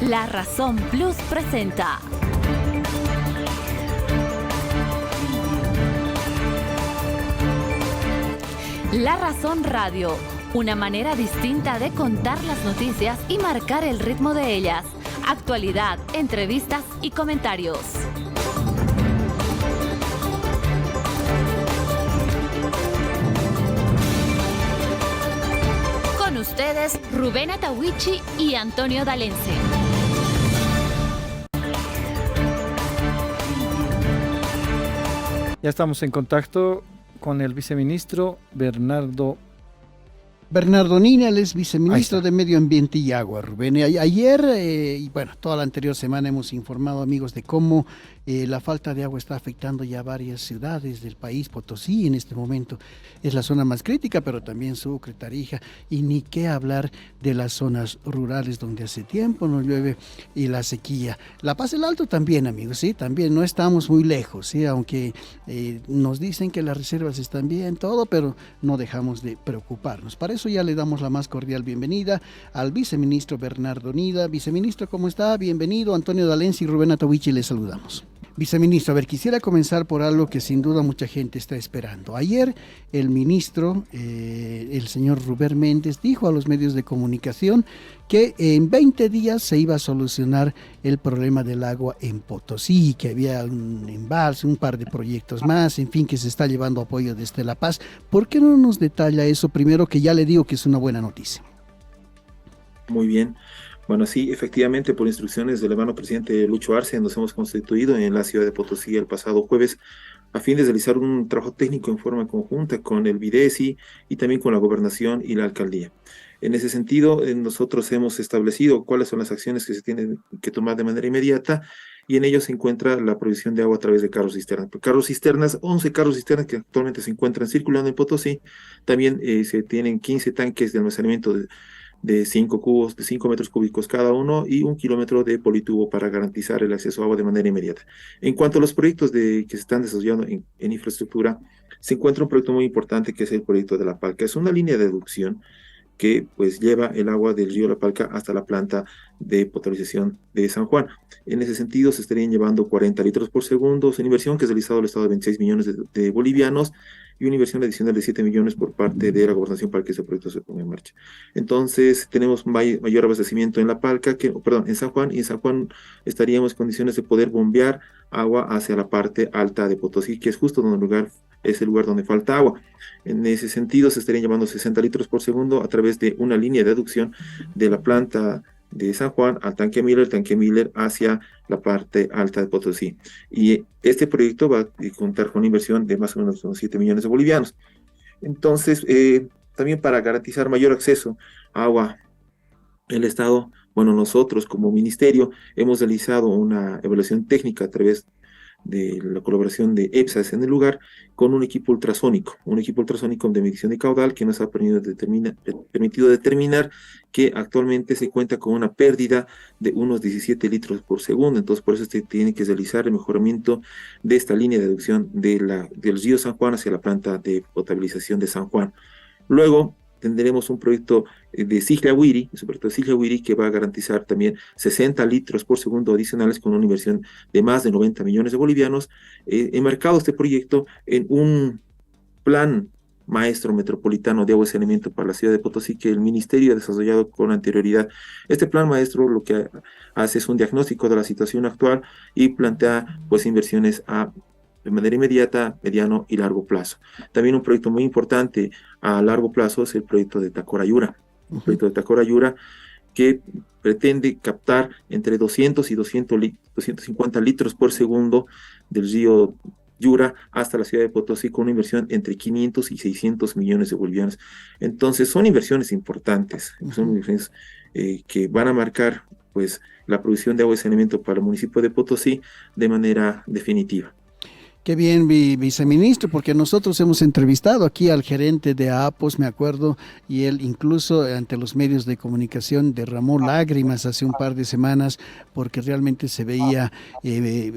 La Razón Plus presenta La Razón Radio, una manera distinta de contar las noticias y marcar el ritmo de ellas. Actualidad, entrevistas y comentarios. Con ustedes, Rubén Atahuichi y Antonio Dalense. Ya estamos en contacto con el viceministro Bernardo Nina, él es viceministro de Medio Ambiente y Agua, Rubén. Ayer, y bueno, toda la anterior semana hemos informado, amigos, de cómo la falta de agua está afectando ya varias ciudades del país. Potosí en este momento es la zona más crítica, pero también Sucre, Tarija, y ni qué hablar de las zonas rurales donde hace tiempo no llueve y la sequía. La Paz del Alto también, amigos, sí, también no estamos muy lejos, sí, aunque nos dicen que las reservas están bien, todo, pero no dejamos de preocuparnos. Para eso ya le damos la más cordial bienvenida al viceministro Bernardo Nina. Viceministro, ¿cómo está? Bienvenido. Antonio Dalense y Rubén Atahuichi, les saludamos. Viceministro, a ver, quisiera comenzar por algo que sin duda mucha gente está esperando. Ayer el ministro, el señor Rubén Méndez, dijo a los medios de comunicación que en 20 días se iba a solucionar el problema del agua en Potosí, que había un embalse, un par de proyectos más, en fin, que se está llevando apoyo desde La Paz. ¿Por qué no nos detalla eso primero, que ya le digo que es una buena noticia? Muy bien. Bueno, sí, efectivamente, por instrucciones del hermano presidente Lucho Arce, nos hemos constituido en la ciudad de Potosí el pasado jueves a fin de realizar un trabajo técnico en forma conjunta con el Videsi y también con la gobernación y la alcaldía. En ese sentido, nosotros hemos establecido cuáles son las acciones que se tienen que tomar de manera inmediata, y en ello se encuentra la provisión de agua a través de carros cisternas. Carros cisternas, 11 carros cisternas que actualmente se encuentran circulando en Potosí. También se tienen 15 tanques de almacenamiento de 5 metros cúbicos cada uno y 1 kilómetro de politubo para garantizar el acceso a agua de manera inmediata. En cuanto a los proyectos que se están desarrollando en infraestructura, se encuentra un proyecto muy importante que es el proyecto de La Palca. Es una línea de aducción que pues lleva el agua del río La Palca hasta la planta de potabilización de San Juan. En ese sentido, se estarían llevando 40 litros por segundo. Es una inversión que ha realizado el Estado de 26 millones de bolivianos y una inversión adicional de 7 millones por parte de la gobernación para que ese proyecto se ponga en marcha. Entonces, tenemos mayor abastecimiento en La Palca, en San Juan, y en San Juan estaríamos en condiciones de poder bombear agua hacia la parte alta de Potosí, que es justo donde es el lugar donde falta agua. En ese sentido, se estarían llevando 60 litros por segundo a través de una línea de aducción de la planta de San Juan al tanque Miller hacia la parte alta de Potosí. Y este proyecto va a contar con una inversión de más o menos unos 7 millones de bolivianos. Entonces, también para garantizar mayor acceso a agua, el Estado, bueno, nosotros como ministerio hemos realizado una evaluación técnica a través de la colaboración de EPSAS en el lugar, con un equipo ultrasónico de medición de caudal que nos ha permitido determinar que actualmente se cuenta con una pérdida de unos 17 litros por segundo. Entonces, por eso se tiene que realizar el mejoramiento de esta línea de aducción del río San Juan hacia la planta de potabilización de San Juan. Luego tendremos un proyecto de Sigliahuiri, que va a garantizar también 60 litros por segundo adicionales con una inversión de más de 90 millones de bolivianos. Enmarcado este proyecto en un plan maestro metropolitano de agua y saneamiento para la ciudad de Potosí que el ministerio ha desarrollado con anterioridad. Este plan maestro lo que hace es un diagnóstico de la situación actual y plantea pues inversiones de manera inmediata, mediano y largo plazo. También un proyecto muy importante a largo plazo es el proyecto de Tacorayura. Un proyecto de Tacorayura que pretende captar entre 200 y 250 litros por segundo del río Yura hasta la ciudad de Potosí con una inversión entre 500 y 600 millones de bolivianos. Entonces son inversiones importantes, son inversiones que van a marcar pues la provisión de agua y saneamiento para el municipio de Potosí de manera definitiva. Qué bien, viceministro, porque nosotros hemos entrevistado aquí al gerente de APOS, me acuerdo, y él incluso ante los medios de comunicación derramó lágrimas hace un par de semanas porque realmente se veía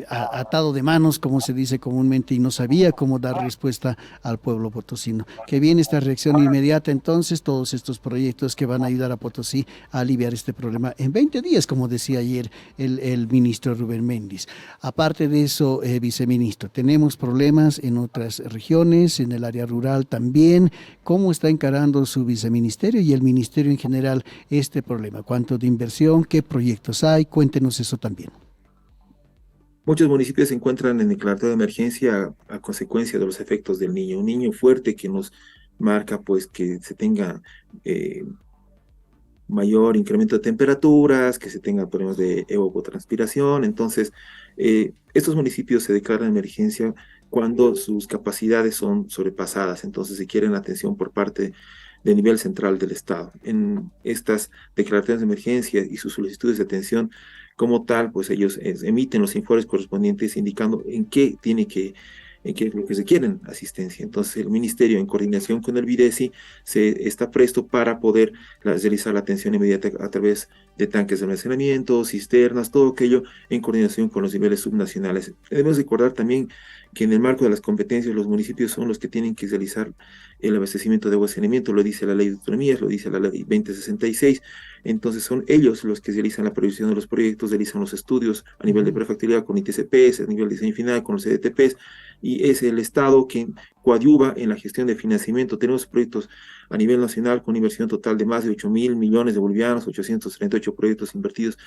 atado de manos, como se dice comúnmente, y no sabía cómo dar respuesta al pueblo potosino. Qué bien esta reacción inmediata, entonces, todos estos proyectos que van a ayudar a Potosí a aliviar este problema en 20 días, como decía ayer el ministro Rubén Méndez. Aparte de eso, viceministro, tenemos problemas en otras regiones, en el área rural también. ¿Cómo está encarando su viceministerio y el ministerio en general este problema? ¿Cuánto de inversión? ¿Qué proyectos hay? Cuéntenos eso también. Muchos municipios se encuentran en declaratoria de emergencia a consecuencia de los efectos del niño. Un niño fuerte que nos marca pues que se tenga mayor incremento de temperaturas, que se tenga problemas de evapotranspiración. Entonces, estos municipios se declaran emergencia cuando sus capacidades son sobrepasadas, entonces se quiere atención por parte del nivel central del Estado. En estas declaraciones de emergencia y sus solicitudes de atención como tal, pues ellos emiten los informes correspondientes indicando en qué es lo que se quieren asistencia. Entonces el ministerio, en coordinación con el Videsi, se está presto para poder realizar la atención inmediata a través de tanques de almacenamiento, cisternas, todo aquello en coordinación con los niveles subnacionales. Debemos recordar también que en el marco de las competencias los municipios son los que tienen que realizar el abastecimiento de agua y saneamiento, lo dice la ley de autonomías, lo dice la ley 2066, entonces son ellos los que realizan la previsión de los proyectos, realizan los estudios a nivel de prefactibilidad con ITCPs, a nivel de diseño final con los CDTPs, y es el Estado quien coadyuva en la gestión de financiamiento. Tenemos proyectos a nivel nacional con inversión total de más de 8.000 millones de bolivianos, 838 proyectos invertidos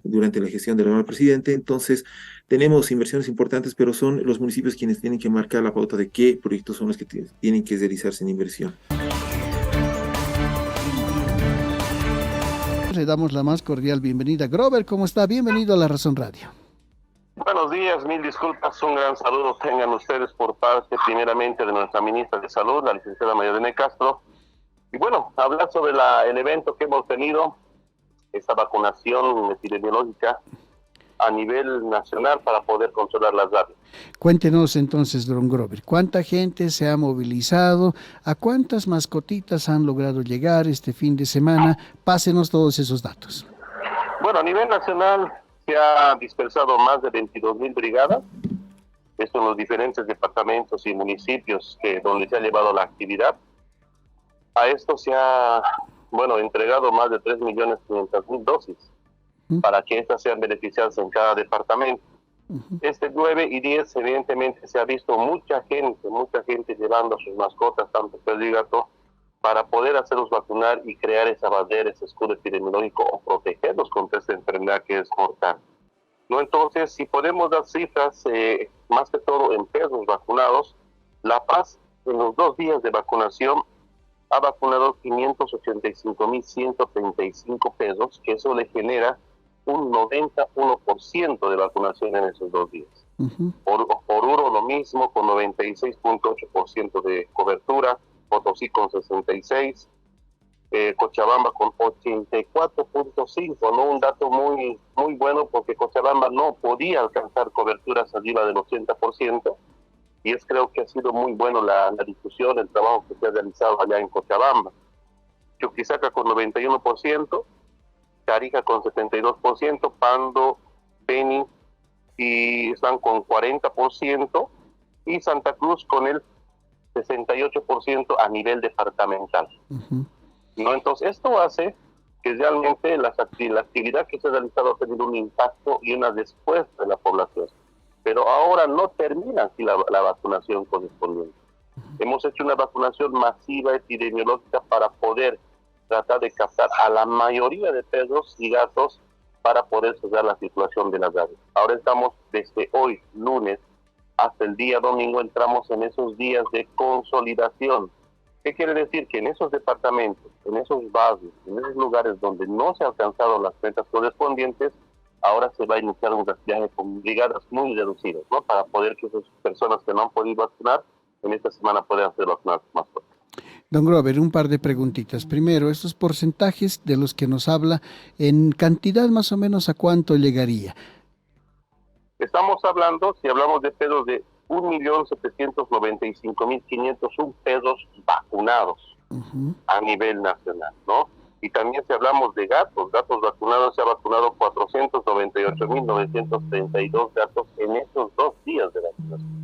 durante la gestión del nuevo presidente. Entonces, tenemos inversiones importantes, pero son los municipios quienes tienen que marcar la pauta de qué proyectos son los que tienen que realizarse en inversión. Le damos la más cordial bienvenida. Grover, ¿cómo está? Bienvenido a La Razón Radio. Buenos días, mil disculpas, un gran saludo tengan ustedes por parte primeramente de nuestra ministra de Salud, la licenciada Mayadene Castro. Y bueno, hablar sobre el evento que hemos tenido, esta vacunación epidemiológica a nivel nacional para poder controlar las aves. Cuéntenos entonces, don Grover, ¿cuánta gente se ha movilizado? ¿A cuántas mascotitas han logrado llegar este fin de semana? Pásenos todos esos datos. Bueno, a nivel nacional se ha dispersado más de 22.000 brigadas, esto en los diferentes departamentos y municipios donde se ha llevado la actividad. A esto se ha, entregado más de 3.500.000 dosis para que estas sean beneficiadas en cada departamento. Este 9 y 10, evidentemente, se ha visto mucha gente llevando a sus mascotas, tanto perro y gato, para poder hacerlos vacunar y crear esa barrera, ese escudo epidemiológico o protegerlos contra esta enfermedad que es mortal. ¿No? Entonces, si podemos dar cifras, más que todo en perros vacunados, La Paz en los 2 días de vacunación ha vacunado 585.135 perros, que eso le genera un 91% de vacunación en esos 2 días. Por Uro lo mismo, con 96.8% de cobertura, Potosí con 66%, Cochabamba con 84.5%, ¿no? Un dato muy, muy bueno porque Cochabamba no podía alcanzar coberturas arriba del 80%, y creo que ha sido muy bueno la difusión, el trabajo que se ha realizado allá en Cochabamba. Chuquisaca con 91%, Tarija con 72%, Pando, Beni y están con 40%, y Santa Cruz con el 68% a nivel departamental. ¿No? Entonces, esto hace que realmente la actividad que se ha realizado ha tenido un impacto y una respuesta de la población. Pero ahora no termina aquí la vacunación correspondiente. Hemos hecho una vacunación masiva epidemiológica para poder tratar de captar a la mayoría de perros y gatos para poder cerrar la situación de las aves. Ahora estamos desde hoy, lunes, hasta el día domingo, entramos en esos días de consolidación. ¿Qué quiere decir? Que en esos departamentos, en esos barrios, en esos lugares donde no se han alcanzado las metas correspondientes, ahora se va a iniciar un viaje con brigadas muy reducidas, ¿no? Para poder que esas personas que no han podido vacunar, en esta semana puedan ser vacunadas más fuerte. Don Grover, un par de preguntitas. Primero, estos porcentajes de los que nos habla, en cantidad más o menos, ¿a cuánto llegaría? Estamos hablando, si hablamos de perros de 1.795.501 pesos vacunados a nivel nacional, ¿no? Y también si hablamos de gatos vacunados, se ha vacunado 498.932 gatos en estos 2 días de vacunación.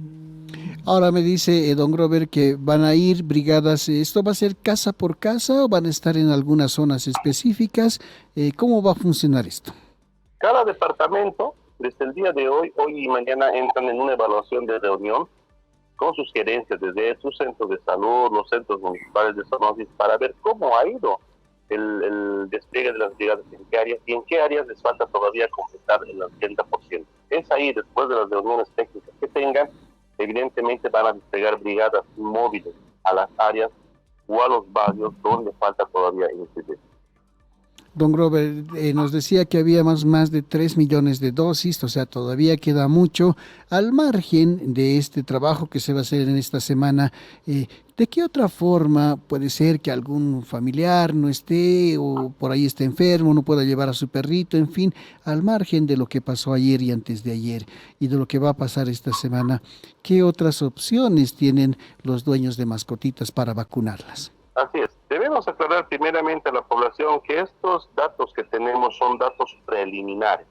Ahora me dice don Grover que van a ir brigadas, ¿esto va a ser casa por casa o van a estar en algunas zonas específicas? ¿Cómo va a funcionar esto? Cada departamento, desde el día de hoy y mañana, entran en una evaluación de reunión con sus gerencias desde sus centros de salud, los centros municipales de zoonosis, para ver cómo ha ido el despliegue de las brigadas en qué áreas y en qué áreas les falta todavía completar el 80%. Es ahí, después de las reuniones técnicas que tengan, evidentemente van a desplegar brigadas móviles a las áreas o a los barrios donde falta todavía incidir. Don Grover, nos decía que había más de 3 millones de dosis, o sea, todavía queda mucho. Al margen de este trabajo que se va a hacer en esta semana, ¿de qué otra forma puede ser que algún familiar no esté o por ahí esté enfermo, no pueda llevar a su perrito, en fin, al margen de lo que pasó ayer y antes de ayer y de lo que va a pasar esta semana, qué otras opciones tienen los dueños de mascotitas para vacunarlas? Así es. Debemos aclarar primeramente a la población que estos datos que tenemos son datos preliminares.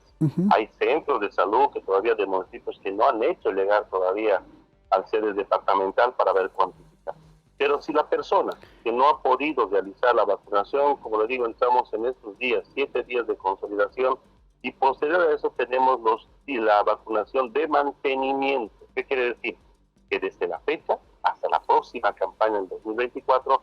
Hay centros de salud que todavía de municipios que no han hecho llegar todavía al sede departamental para ver cuantificar. Pero si la persona que no ha podido realizar la vacunación, como le digo, entramos en estos días, 7 días de consolidación, y posterior a eso tenemos la vacunación de mantenimiento. ¿Qué quiere decir? Que desde la fecha hasta la próxima campaña en 2024,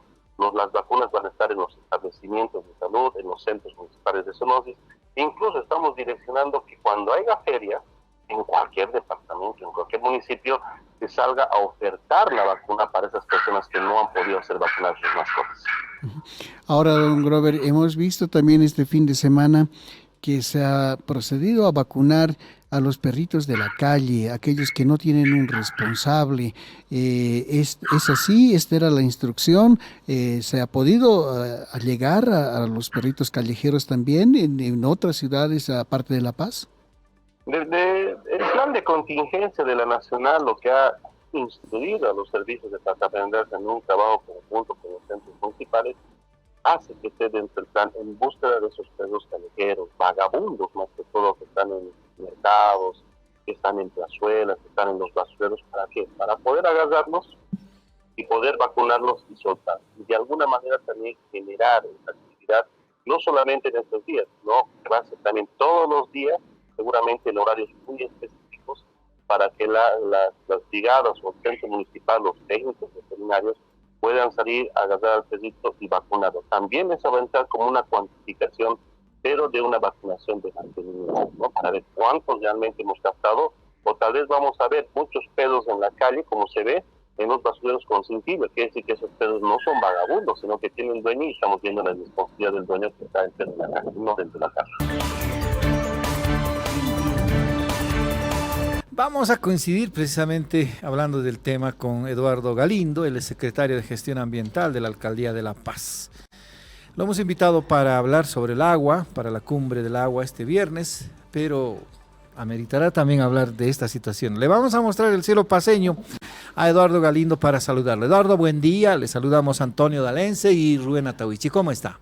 las vacunas van a estar en los establecimientos de salud, en los centros municipales de zoonosis. Incluso estamos direccionando que cuando haya feria, en cualquier departamento, en cualquier municipio, se salga a ofertar la vacuna para esas personas que no han podido hacer vacunar sus mascotas. Ahora, don Grover, hemos visto también este fin de semana que se ha procedido a vacunar a los perritos de la calle, aquellos que no tienen un responsable. ¿Es así? ¿Esta era la instrucción? ¿Se ha podido llegar a los perritos callejeros también en otras ciudades aparte de La Paz? Desde el plan de contingencia de la Nacional, lo que ha instruido a los servicios departamentales en un trabajo conjunto con los centros municipales, hace que esté dentro del plan en búsqueda de esos perros callejeros, vagabundos más que todo, que están en mercados, que están en plazuelas, que están en los basureros. ¿Para qué? Para poder agarrarlos y poder vacunarlos y soltar. Y de alguna manera también generar esa actividad, no solamente en estos días, no, que va a ser también todos los días, seguramente en horarios muy específicos, para que las brigadas o el centro municipal, los técnicos veterinarios, puedan salir a agarrar al perrito y vacunarlo. También les va a entrar como una cuantificación, pero de una vacunación de mantenimiento, ¿no? Para ver cuántos realmente hemos captado, o tal vez vamos a ver muchos perros en la calle, como se ve en los basureros consentibles. Quiere decir que esos perros no son vagabundos, sino que tienen dueño y estamos viendo la responsabilidad del dueño que está dentro de la casa, no dentro de la casa. Vamos a coincidir precisamente hablando del tema con Eduardo Galindo, el secretario de Gestión Ambiental de la Alcaldía de La Paz. Lo hemos invitado para hablar sobre el agua, para la cumbre del agua este viernes, pero ameritará también hablar de esta situación. Le vamos a mostrar el cielo paceño a Eduardo Galindo para saludarlo. Eduardo, buen día. Le saludamos a Antonio Dalense y Rubén Atahuichi. ¿Cómo está?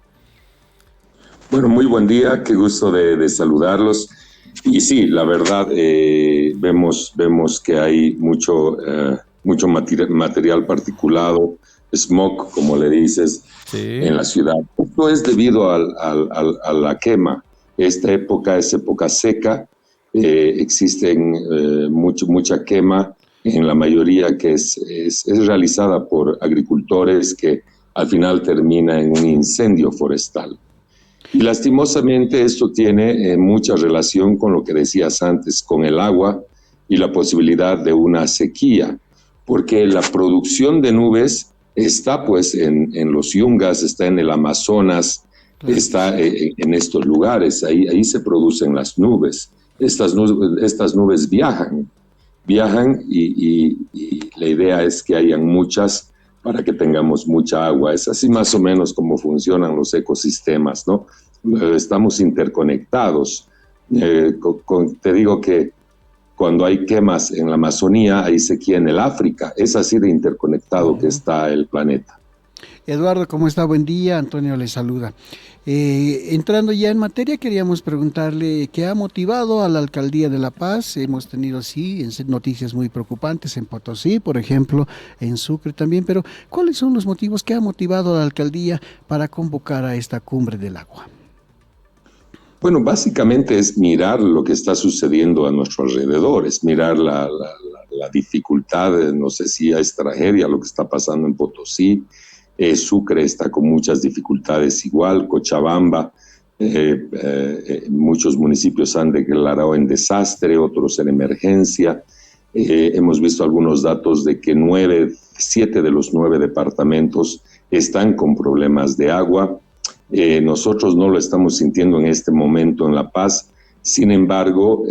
Bueno, muy buen día. Qué gusto de saludarlos. Y sí, la verdad, vemos que hay mucho material particulado, smog, como le dices, sí, en la ciudad. Esto es debido a la quema. Esta época es época seca, existen mucha quema, en la mayoría que es realizada por agricultores, que al final termina en un incendio forestal. Y lastimosamente esto tiene mucha relación con lo que decías antes, con el agua y la posibilidad de una sequía, porque la producción de nubes está pues en los Yungas, está en el Amazonas, está en estos lugares, ahí se producen las nubes. Estas nubes viajan y la idea es que hayan muchas para que tengamos mucha agua. Es así más o menos como funcionan los ecosistemas, ¿no? Estamos interconectados. Te digo que cuando hay quemas en la Amazonía, hay sequía en el África. Es así de interconectado que está el planeta. Eduardo, ¿cómo está? Buen día. Antonio le saluda. Entrando ya en materia, queríamos preguntarle qué ha motivado a la Alcaldía de La Paz. Hemos tenido, sí, noticias muy preocupantes en Potosí, por ejemplo, en Sucre también, pero ¿cuáles son los motivos que ha motivado a la Alcaldía para convocar a esta cumbre del agua? Bueno, básicamente es mirar lo que está sucediendo a nuestro alrededor, es mirar la dificultad, no sé si es tragedia lo que está pasando en Potosí. Sucre está con muchas dificultades igual, Cochabamba, muchos municipios han declarado en desastre, otros en emergencia. Hemos visto algunos datos de que 7 de los 9 departamentos están con problemas de agua. Nosotros no lo estamos sintiendo en este momento en La Paz. Sin embargo,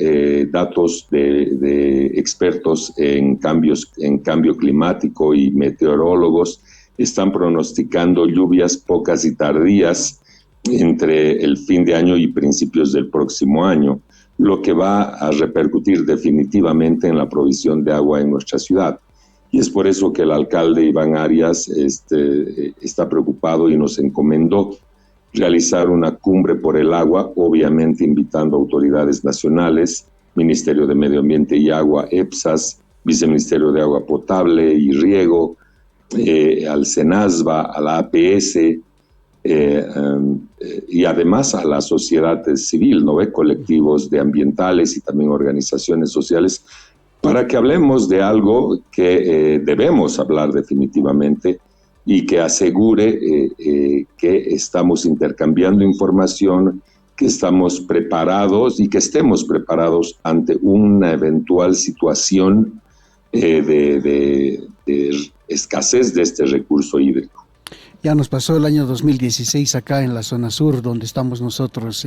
datos de expertos en cambio climático y meteorólogos están pronosticando lluvias pocas y tardías entre el fin de año y principios del próximo año, lo que va a repercutir definitivamente en la provisión de agua en nuestra ciudad. Y es por eso que el alcalde Iván Arias está preocupado y nos encomendó realizar una cumbre por el agua, obviamente invitando autoridades nacionales, Ministerio de Medio Ambiente y Agua, EPSAS, Viceministerio de Agua Potable y Riego, al SENASBA, a la APS, y además a la sociedad civil, ¿no? Colectivos de ambientales y también organizaciones sociales, para que hablemos de algo que debemos hablar definitivamente y que asegure que estamos intercambiando información, que estamos preparados y que estemos preparados ante una eventual situación de escasez de este recurso hídrico. Ya nos pasó el año 2016 acá en la zona sur, donde estamos nosotros,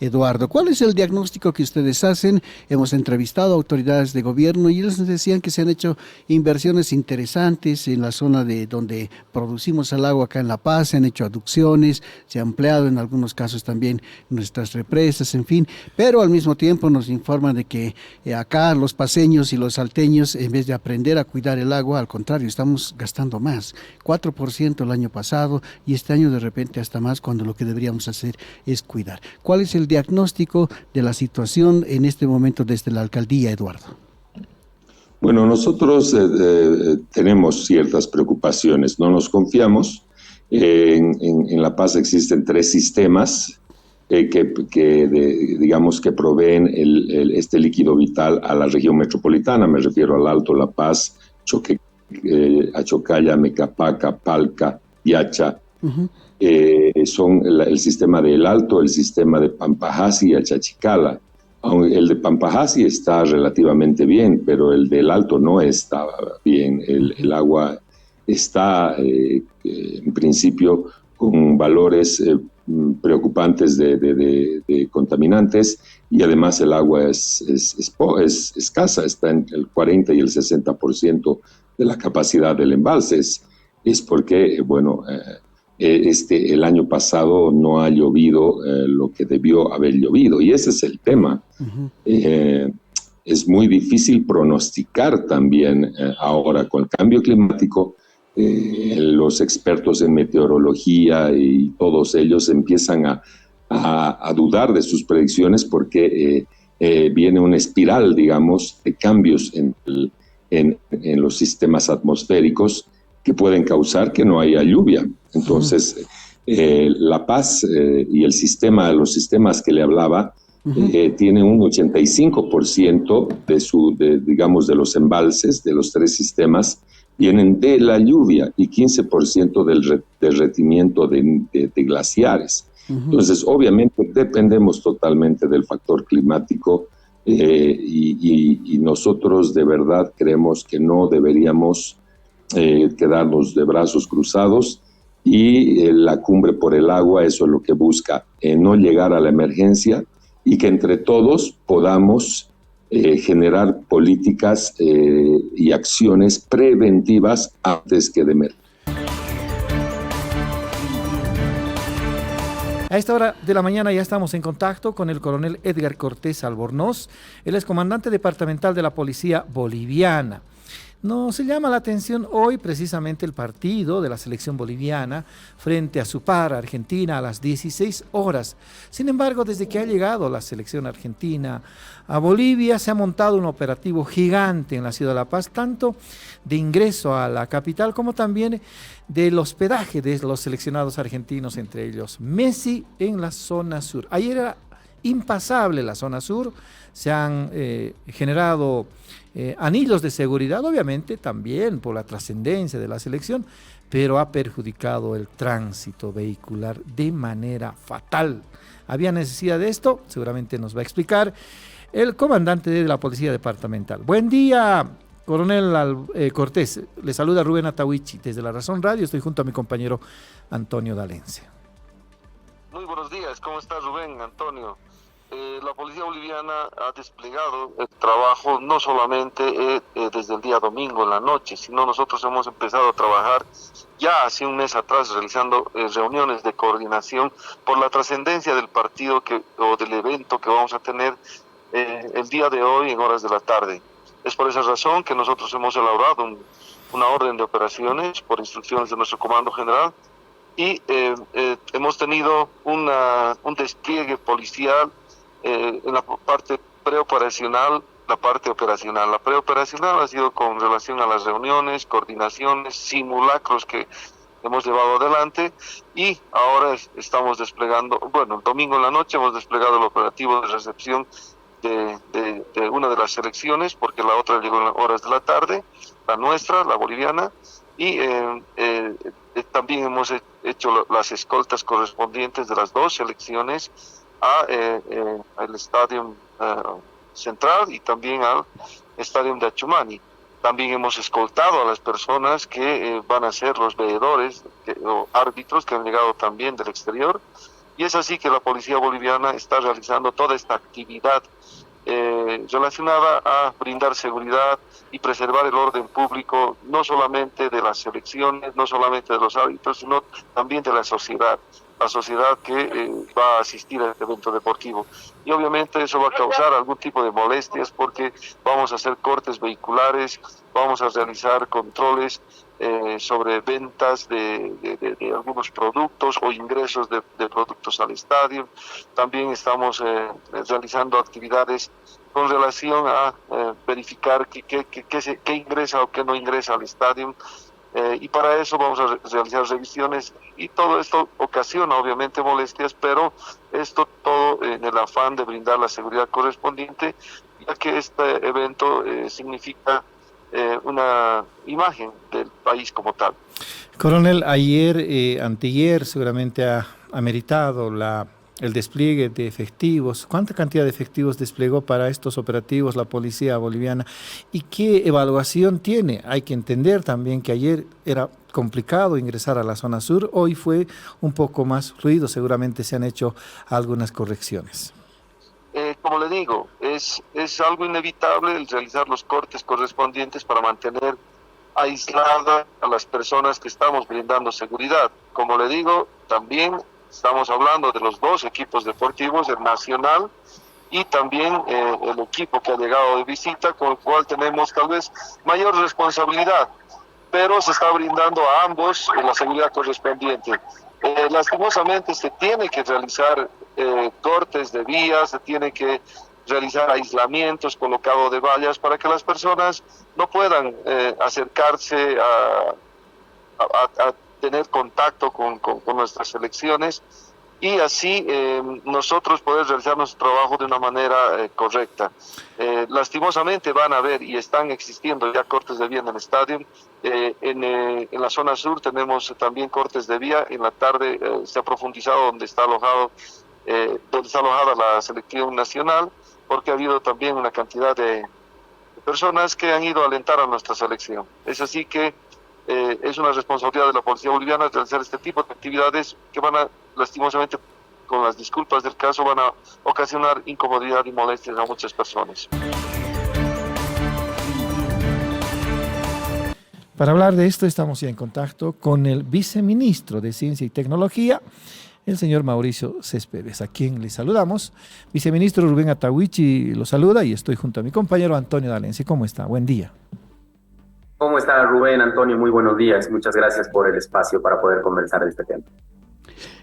Eduardo. ¿Cuál es el diagnóstico que ustedes hacen? Hemos entrevistado a autoridades de gobierno y ellos nos decían que se han hecho inversiones interesantes en la zona de donde producimos el agua acá en La Paz, se han hecho aducciones, se ha ampliado en algunos casos también nuestras represas, en fin, pero al mismo tiempo nos informan de que acá los paceños y los salteños, en vez de aprender a cuidar el agua, al contrario, estamos gastando más, 4% el año pasado, y este año de repente hasta más, cuando lo que deberíamos hacer es cuidar. ¿Cuál es el diagnóstico de la situación en este momento desde la alcaldía, Eduardo? Bueno, nosotros tenemos ciertas preocupaciones, no nos confiamos. En La Paz existen 3 sistemas digamos que proveen este líquido vital a la región metropolitana. Me refiero al Alto La Paz, Achocalla, Mecapaca, Palca, Yacha. Son el sistema del Alto, el sistema de Pampajasi y Achachicala. El de Pampajasi está relativamente bien, pero el del Alto no está bien. El agua está en principio con valores preocupantes de contaminantes, y además el agua es escasa, está en el 40 y el 60% de la capacidad del embalse. Es porque, bueno, el año pasado no ha llovido lo que debió haber llovido, y ese es el tema. Es muy difícil pronosticar también ahora con el cambio climático. Los expertos en meteorología y todos ellos empiezan a dudar de sus predicciones, porque viene una espiral, digamos, de cambios en los sistemas atmosféricos que pueden causar que no haya lluvia. Entonces, La Paz y los sistemas que le hablaba, tiene un 85% digamos, de los embalses de los 3 sistemas vienen de la lluvia, y 15% del derretimiento de glaciares. Entonces, obviamente, dependemos totalmente del factor climático, y nosotros de verdad creemos que no deberíamos quedarnos de brazos cruzados, y la cumbre por el agua, eso es lo que busca, no llegar a la emergencia, y que entre todos podamos generar políticas y acciones preventivas antes que de emergencia. A esta hora de la mañana ya estamos en contacto con el coronel Edgar Cortés Albornoz, él es comandante departamental de la Policía Boliviana. Nos llama la atención hoy precisamente el partido de la selección boliviana frente a su par Argentina a las 16 horas. Sin embargo, desde que ha llegado la selección argentina a Bolivia, se ha montado un operativo gigante en la ciudad de La Paz, tanto de ingreso a la capital como también del hospedaje de los seleccionados argentinos, entre ellos Messi en la zona sur. Ayer era impasable la zona sur, se han generado anillos de seguridad, obviamente también por la trascendencia de la selección, pero ha perjudicado el tránsito vehicular de manera fatal. ¿Había necesidad de esto? Seguramente nos va a explicar el comandante de la Policía Departamental. Buen día, coronel Cortés. Le saluda Rubén Atahuichi desde La Razón Radio. Estoy junto a mi compañero Antonio D'Alencia. Muy buenos días, ¿cómo está Rubén, Antonio? La Policía Boliviana ha desplegado el trabajo no solamente desde el día domingo en la noche, sino nosotros hemos empezado a trabajar ya hace un mes atrás realizando reuniones de coordinación por la trascendencia del partido o del evento que vamos a tener el día de hoy en horas de la tarde. Es por esa razón que nosotros hemos elaborado una orden de operaciones por instrucciones de nuestro comando general y hemos tenido un despliegue policial en la parte preoperacional, la parte operacional. La preoperacional ha sido con relación a las reuniones, coordinaciones, simulacros que hemos llevado adelante y ahora estamos desplegando, el domingo en la noche hemos desplegado el operativo de recepción de una de las selecciones, porque la otra llegó en horas de la tarde, la nuestra, la boliviana, y también hemos hecho las escoltas correspondientes de las dos selecciones al estadio central y también al estadio de Achumani. También hemos escoltado a las personas que van a ser los veedores o árbitros que han llegado también del exterior, y es así que la Policía Boliviana está realizando toda esta actividad relacionada a brindar seguridad y preservar el orden público, no solamente de las selecciones, no solamente de los árbitros, sino también de la sociedad que va a asistir a este evento deportivo. Y obviamente eso va a causar algún tipo de molestias porque vamos a hacer cortes vehiculares, vamos a realizar controles sobre ventas de algunos productos o ingresos de productos al estadio. También estamos realizando actividades con relación a verificar qué ingresa o qué no ingresa al estadio. Y para eso vamos a realizar revisiones y todo esto ocasiona obviamente molestias, pero esto todo en el afán de brindar la seguridad correspondiente, ya que este evento significa una imagen del país como tal. Coronel, anteayer seguramente ha ameritado el despliegue de efectivos. ¿Cuánta cantidad de efectivos desplegó para estos operativos la Policía Boliviana? ¿Y qué evaluación tiene? Hay que entender también que ayer era complicado ingresar a la zona sur, hoy fue un poco más fluido, seguramente se han hecho algunas correcciones. Como le digo, es algo inevitable el realizar los cortes correspondientes para mantener aislada a las personas que estamos brindando seguridad. Como le digo, también estamos hablando de los dos equipos deportivos, el nacional y también el equipo que ha llegado de visita, con el cual tenemos tal vez mayor responsabilidad, pero se está brindando a ambos la seguridad correspondiente. Lastimosamente se tiene que realizar cortes de vías, se tiene que realizar aislamientos, colocado de vallas para que las personas no puedan acercarse a tener contacto con nuestras selecciones y así nosotros poder realizar nuestro trabajo de una manera correcta. Lastimosamente van a haber y están existiendo ya cortes de vía en el estadio. En la zona sur tenemos también cortes de vía. En la tarde se ha profundizado donde está alojada la selección nacional, porque ha habido también una cantidad de personas que han ido a alentar a nuestra selección. Es así que es una responsabilidad de la Policía Boliviana realizar este tipo de actividades que van a, lastimosamente, con las disculpas del caso, van a ocasionar incomodidad y molestias a muchas personas. Para hablar de esto estamos ya en contacto con el viceministro de Ciencia y Tecnología, el señor Mauricio Céspedes, a quien le saludamos. Viceministro Rubén Atahuichi lo saluda y estoy junto a mi compañero Antonio D'Alensi. ¿Cómo está? Buen día. ¿Cómo está Rubén, Antonio? Muy buenos días. Muchas gracias por el espacio para poder conversar de este tema.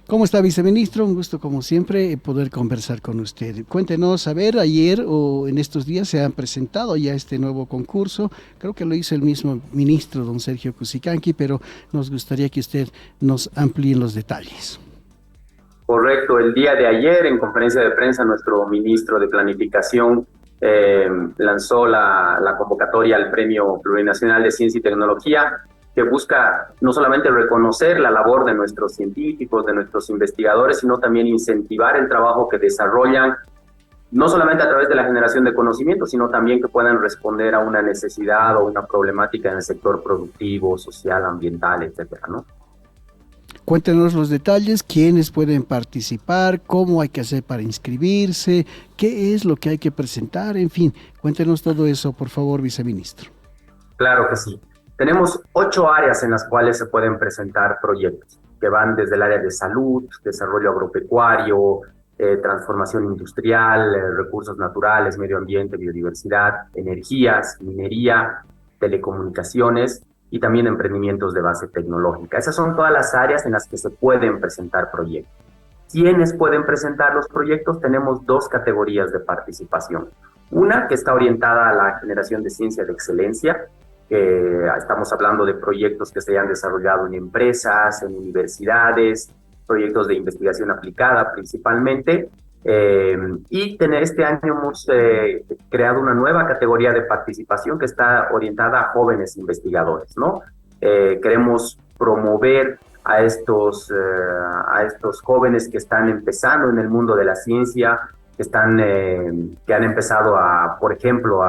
¿Cómo está, viceministro? Un gusto, como siempre, poder conversar con usted. Cuéntenos, a ver, ayer o en estos días se han presentado ya este nuevo concurso. Creo que lo hizo el mismo ministro, don Sergio Cusicanqui, pero nos gustaría que usted nos amplíe los detalles. Correcto. El día de ayer, en conferencia de prensa, nuestro ministro de Planificación lanzó la convocatoria al Premio Plurinacional de Ciencia y Tecnología, que busca no solamente reconocer la labor de nuestros científicos, de nuestros investigadores, sino también incentivar el trabajo que desarrollan, no solamente a través de la generación de conocimiento, sino también que puedan responder a una necesidad o una problemática en el sector productivo, social, ambiental, etcétera, ¿no? Cuéntenos los detalles, quiénes pueden participar, cómo hay que hacer para inscribirse, qué es lo que hay que presentar, en fin, cuéntenos todo eso, por favor, viceministro. Claro que sí. Tenemos 8 áreas en las cuales se pueden presentar proyectos, que van desde el área de salud, desarrollo agropecuario, transformación industrial, recursos naturales, medio ambiente, biodiversidad, energías, minería, telecomunicaciones y también emprendimientos de base tecnológica. Esas son todas las áreas en las que se pueden presentar proyectos. ¿Quiénes pueden presentar los proyectos? Tenemos 2 categorías de participación. Una que está orientada a la generación de ciencia de excelencia. Estamos hablando de proyectos que se hayan desarrollado en empresas, en universidades, proyectos de investigación aplicada principalmente. Y este año hemos creado una nueva categoría de participación que está orientada a jóvenes investigadores, ¿no? Queremos promover a estos jóvenes que están empezando en el mundo de la ciencia, que han empezado por ejemplo,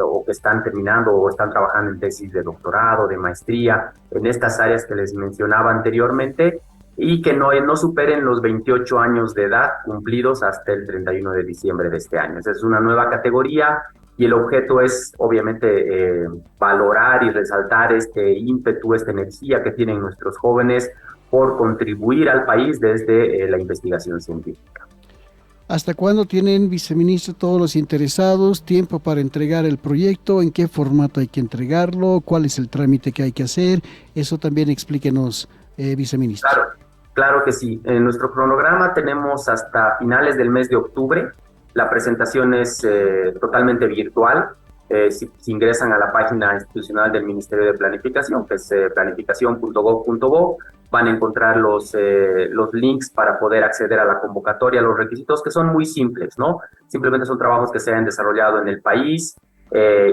o que están terminando o están trabajando en tesis de doctorado, de maestría, en estas áreas que les mencionaba anteriormente, y que no superen los 28 años de edad cumplidos hasta el 31 de diciembre de este año. Esa es una nueva categoría y el objeto es, obviamente, valorar y resaltar este ímpetu, esta energía que tienen nuestros jóvenes por contribuir al país desde la investigación científica. ¿Hasta cuándo tienen, viceministro, todos los interesados tiempo para entregar el proyecto? ¿En qué formato hay que entregarlo? ¿Cuál es el trámite que hay que hacer? Eso también explíquenos, viceministro. Claro que sí. En nuestro cronograma tenemos hasta finales del mes de octubre. La presentación es totalmente virtual. Si ingresan a la página institucional del Ministerio de Planificación, que es planificación.gov.bo, van a encontrar los links para poder acceder a la convocatoria, los requisitos que son muy simples, ¿no? Simplemente son trabajos que se hayan desarrollado en el país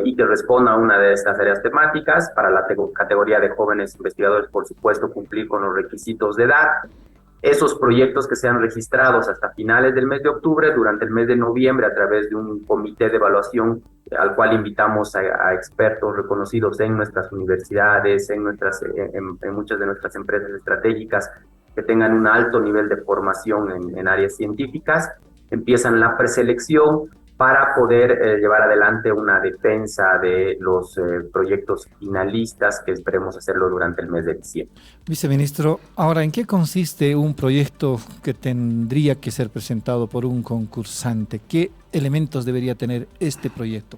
y que respondan a una de estas áreas temáticas. Para la categoría de jóvenes investigadores, por supuesto, cumplir con los requisitos de edad. Esos proyectos que sean registrados hasta finales del mes de octubre, durante el mes de noviembre, a través de un comité de evaluación al cual invitamos a expertos reconocidos en nuestras universidades, en muchas de nuestras empresas estratégicas que tengan un alto nivel de formación en áreas científicas, empiezan la preselección para poder llevar adelante una defensa de los proyectos finalistas que esperemos hacerlo durante el mes de diciembre. Viceministro, ahora, ¿en qué consiste un proyecto que tendría que ser presentado por un concursante? ¿Qué elementos debería tener este proyecto?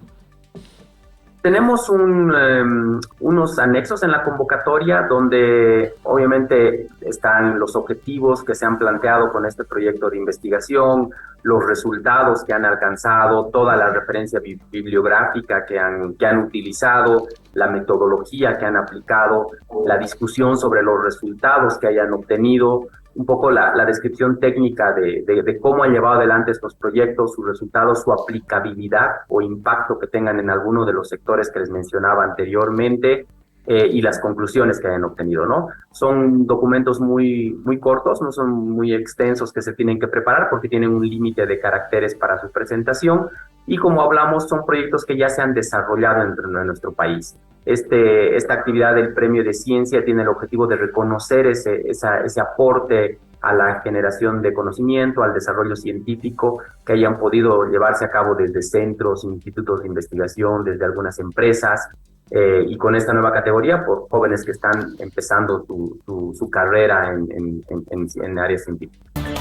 Tenemos unos anexos en la convocatoria donde obviamente están los objetivos que se han planteado con este proyecto de investigación, los resultados que han alcanzado, toda la referencia bibliográfica que han utilizado, la metodología que han aplicado, la discusión sobre los resultados que hayan obtenido, un poco la descripción técnica de cómo han llevado adelante estos proyectos, sus resultados, su aplicabilidad o impacto que tengan en alguno de los sectores que les mencionaba anteriormente, y las conclusiones que hayan obtenido, ¿no? Son documentos muy cortos, no son muy extensos que se tienen que preparar porque tienen un límite de caracteres para su presentación, y como hablamos, son proyectos que ya se han desarrollado en nuestro país. Esta actividad del Premio de Ciencia tiene el objetivo de reconocer ese aporte a la generación de conocimiento, al desarrollo científico que hayan podido llevarse a cabo desde centros, institutos de investigación, desde algunas empresas, y con esta nueva categoría por jóvenes que están empezando su carrera en áreas científicas.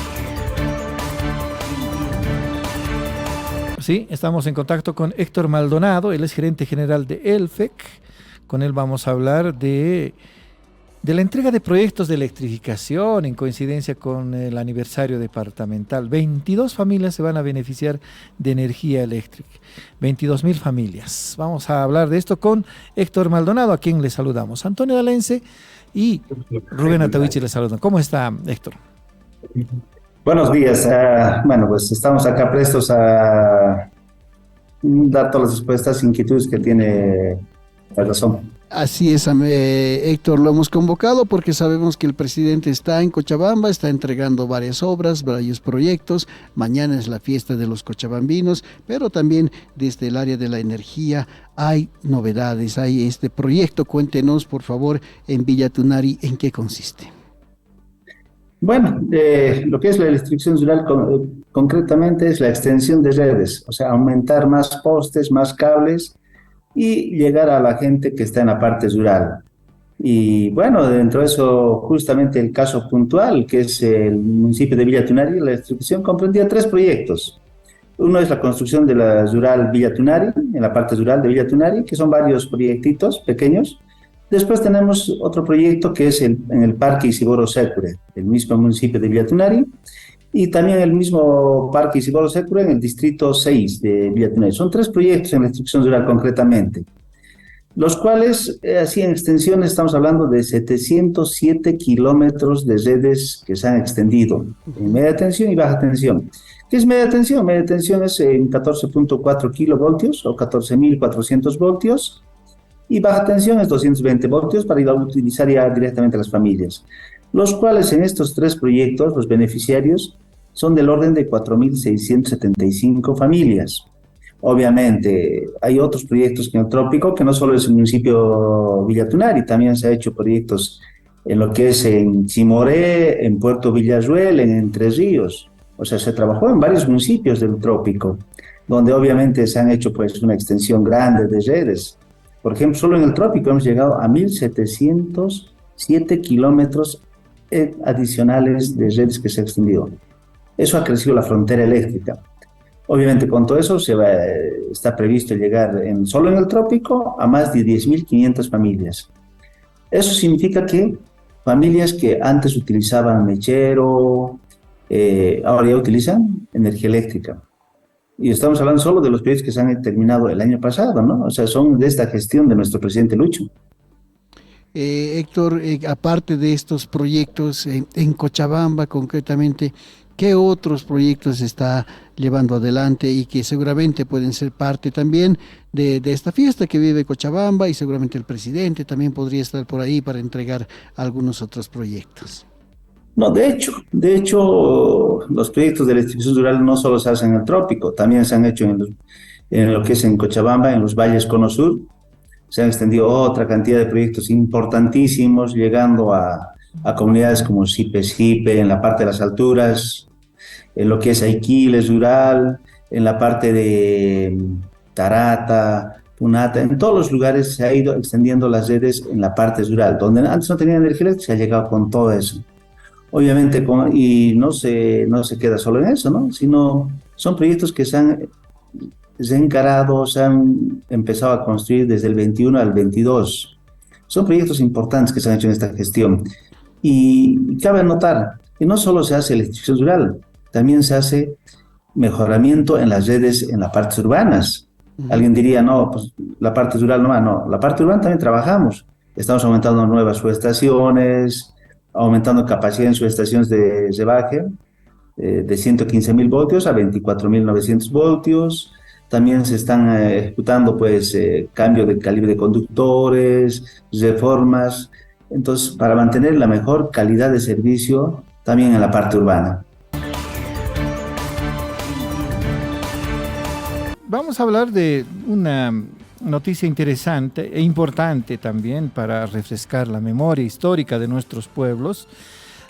Sí, estamos en contacto con Héctor Maldonado, él es gerente general de ELFEC. Con él vamos a hablar de la entrega de proyectos de electrificación en coincidencia con el aniversario departamental. 22 familias se van a beneficiar de energía eléctrica. 22.000 familias. Vamos a hablar de esto con Héctor Maldonado, a quien le saludamos. Antonio Dalense y Rubén Atahuichi le saludan. ¿Cómo está, Héctor? Buenos días. Bueno, pues estamos acá prestos a dar todas las respuestas, inquietudes que tiene la razón. Así es, Héctor, lo hemos convocado porque sabemos que el presidente está en Cochabamba, está entregando varias obras, varios proyectos. Mañana es la fiesta de los cochabambinos, pero también desde el área de la energía hay novedades, hay este proyecto. Cuéntenos, por favor, en Villa Tunari, ¿en qué consiste? Bueno, lo que es la electrificación rural concretamente es la extensión de redes, o sea, aumentar más postes, más cables y llegar a la gente que está en la parte rural. Y bueno, dentro de eso, justamente el caso puntual, que es el municipio de Villa Tunari, la electrificación comprendía 3 proyectos. Uno es la construcción de la rural Villa Tunari, en la parte rural de Villa Tunari, que son varios proyectitos pequeños. Después tenemos otro proyecto que es en el Parque Isidoro Sécure, el mismo municipio de Villa Tunari, y también el mismo Parque Isidoro Sécure en el distrito 6 de Villa Tunari. Son 3 proyectos en electrificación rural concretamente, los cuales, así en extensión, estamos hablando de 707 kilómetros de redes que se han extendido en media tensión y baja tensión. ¿Qué es media tensión? Media tensión es en 14.4 kilovoltios o 14.400 voltios, y baja tensión es 220 voltios para ir a utilizar ya directamente a las familias, los cuales en estos 3 proyectos, los beneficiarios son del orden de 4.675 familias. Obviamente, hay otros proyectos en el trópico, que no solo es el municipio Villa Tunari, también se ha hecho proyectos en lo que es en Chimoré, en Puerto Villarruel, en Entre Ríos. O sea, se trabajó en varios municipios del trópico, donde obviamente se han hecho pues una extensión grande de redes. Por ejemplo, solo en el trópico hemos llegado a 1.707 kilómetros adicionales de redes que se ha extendido. Eso ha crecido la frontera eléctrica. Obviamente, con todo eso está previsto llegar solo en el trópico a más de 10.500 familias. Eso significa que familias que antes utilizaban mechero, ahora ya utilizan energía eléctrica. Y estamos hablando solo de los proyectos que se han terminado el año pasado, ¿no? O sea, son de esta gestión de nuestro presidente Lucho. Héctor, aparte de estos proyectos en Cochabamba concretamente, ¿qué otros proyectos se está llevando adelante y que seguramente pueden ser parte también de esta fiesta que vive Cochabamba, y seguramente el presidente también podría estar por ahí para entregar algunos otros proyectos? No, de hecho, los proyectos de electrificación rural no solo se hacen en el trópico, también se han hecho en lo que es en Cochabamba, en los valles Cono Sur. Se han extendido otra cantidad de proyectos importantísimos, llegando a comunidades como Sipe, en la parte de las alturas, en lo que es Aiquiles rural, en la parte de Tarata, Punata, en todos los lugares se ha ido extendiendo las redes en la parte rural, donde antes no tenían energía eléctrica, se ha llegado con todo eso. Obviamente, y no se queda solo en eso, ¿no? Sino son proyectos que se han encarado, se han empezado a construir desde el 21 al 22. Son proyectos importantes que se han hecho en esta gestión. Y cabe notar que no solo se hace electrificación rural, también se hace mejoramiento en las redes en las partes urbanas. Alguien diría, no, pues la parte rural no, la parte urbana también trabajamos. Estamos aumentando nuevas subestaciones, aumentando capacidad en subestaciones de rebaje de 115.000 voltios a 24.900 voltios. También se están ejecutando pues cambio de calibre de conductores, reformas, entonces para mantener la mejor calidad de servicio también en la parte urbana. Vamos a hablar de una noticia interesante e importante también para refrescar la memoria histórica de nuestros pueblos.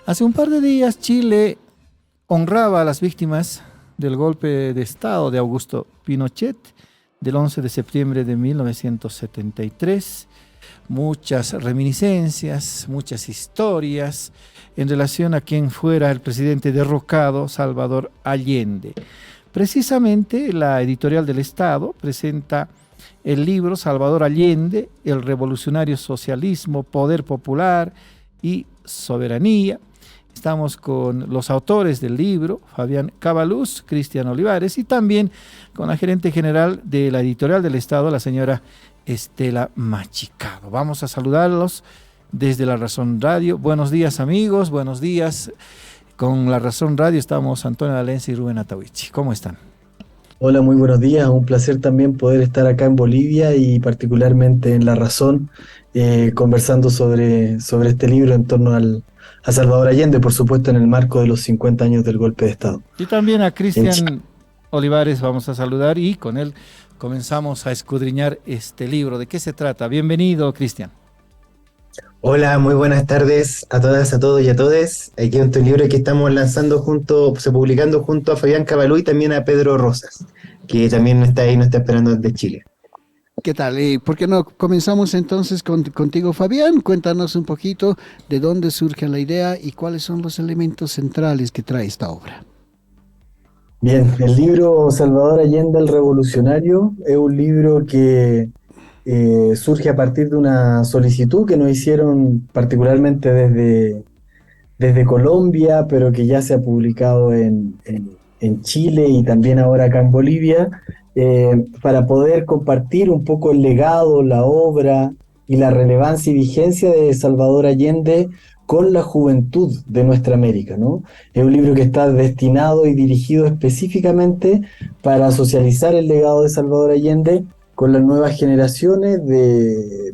Hace un par de días Chile honraba a las víctimas del golpe de Estado de Augusto Pinochet del 11 de septiembre de 1973. Muchas reminiscencias, muchas historias en relación a quien fuera el presidente derrocado, Salvador Allende. Precisamente la Editorial del Estado presenta el libro Salvador Allende, el revolucionario socialismo, poder popular y soberanía. Estamos con los autores del libro, Fabián Cabaluz, Cristian Olivares, y también con la gerente general de la Editorial del Estado, la señora Estela Machicado. Vamos a saludarlos desde La Razón Radio. Buenos días, amigos, buenos días. Con La Razón Radio estamos Antonio Valencia y Rubén Atahuichi. ¿Cómo están? Hola, muy buenos días. Un placer también poder estar acá en Bolivia y particularmente en La Razón, conversando sobre este libro en torno a Salvador Allende, por supuesto en el marco de los 50 años del golpe de Estado. Y también a Cristian Olivares vamos a saludar y con él comenzamos a escudriñar este libro. ¿De qué se trata? Bienvenido, Cristian. Hola, muy buenas tardes a todas, a todos y a todes. Aquí es un libro que estamos lanzando publicando junto a Fabián Cabalú y también a Pedro Rosas, que también está ahí, nos está esperando desde Chile. ¿Qué tal? ¿Por qué no comenzamos entonces contigo, Fabián? Cuéntanos un poquito de dónde surge la idea y cuáles son los elementos centrales que trae esta obra. Bien, el libro Salvador Allende, el revolucionario, es un libro que surge a partir de una solicitud que nos hicieron particularmente desde Colombia, pero que ya se ha publicado en Chile y también ahora acá en Bolivia, para poder compartir un poco el legado, la obra y la relevancia y vigencia de Salvador Allende con la juventud de nuestra América, ¿no? Es un libro que está destinado y dirigido específicamente para socializar el legado de Salvador Allende con las nuevas generaciones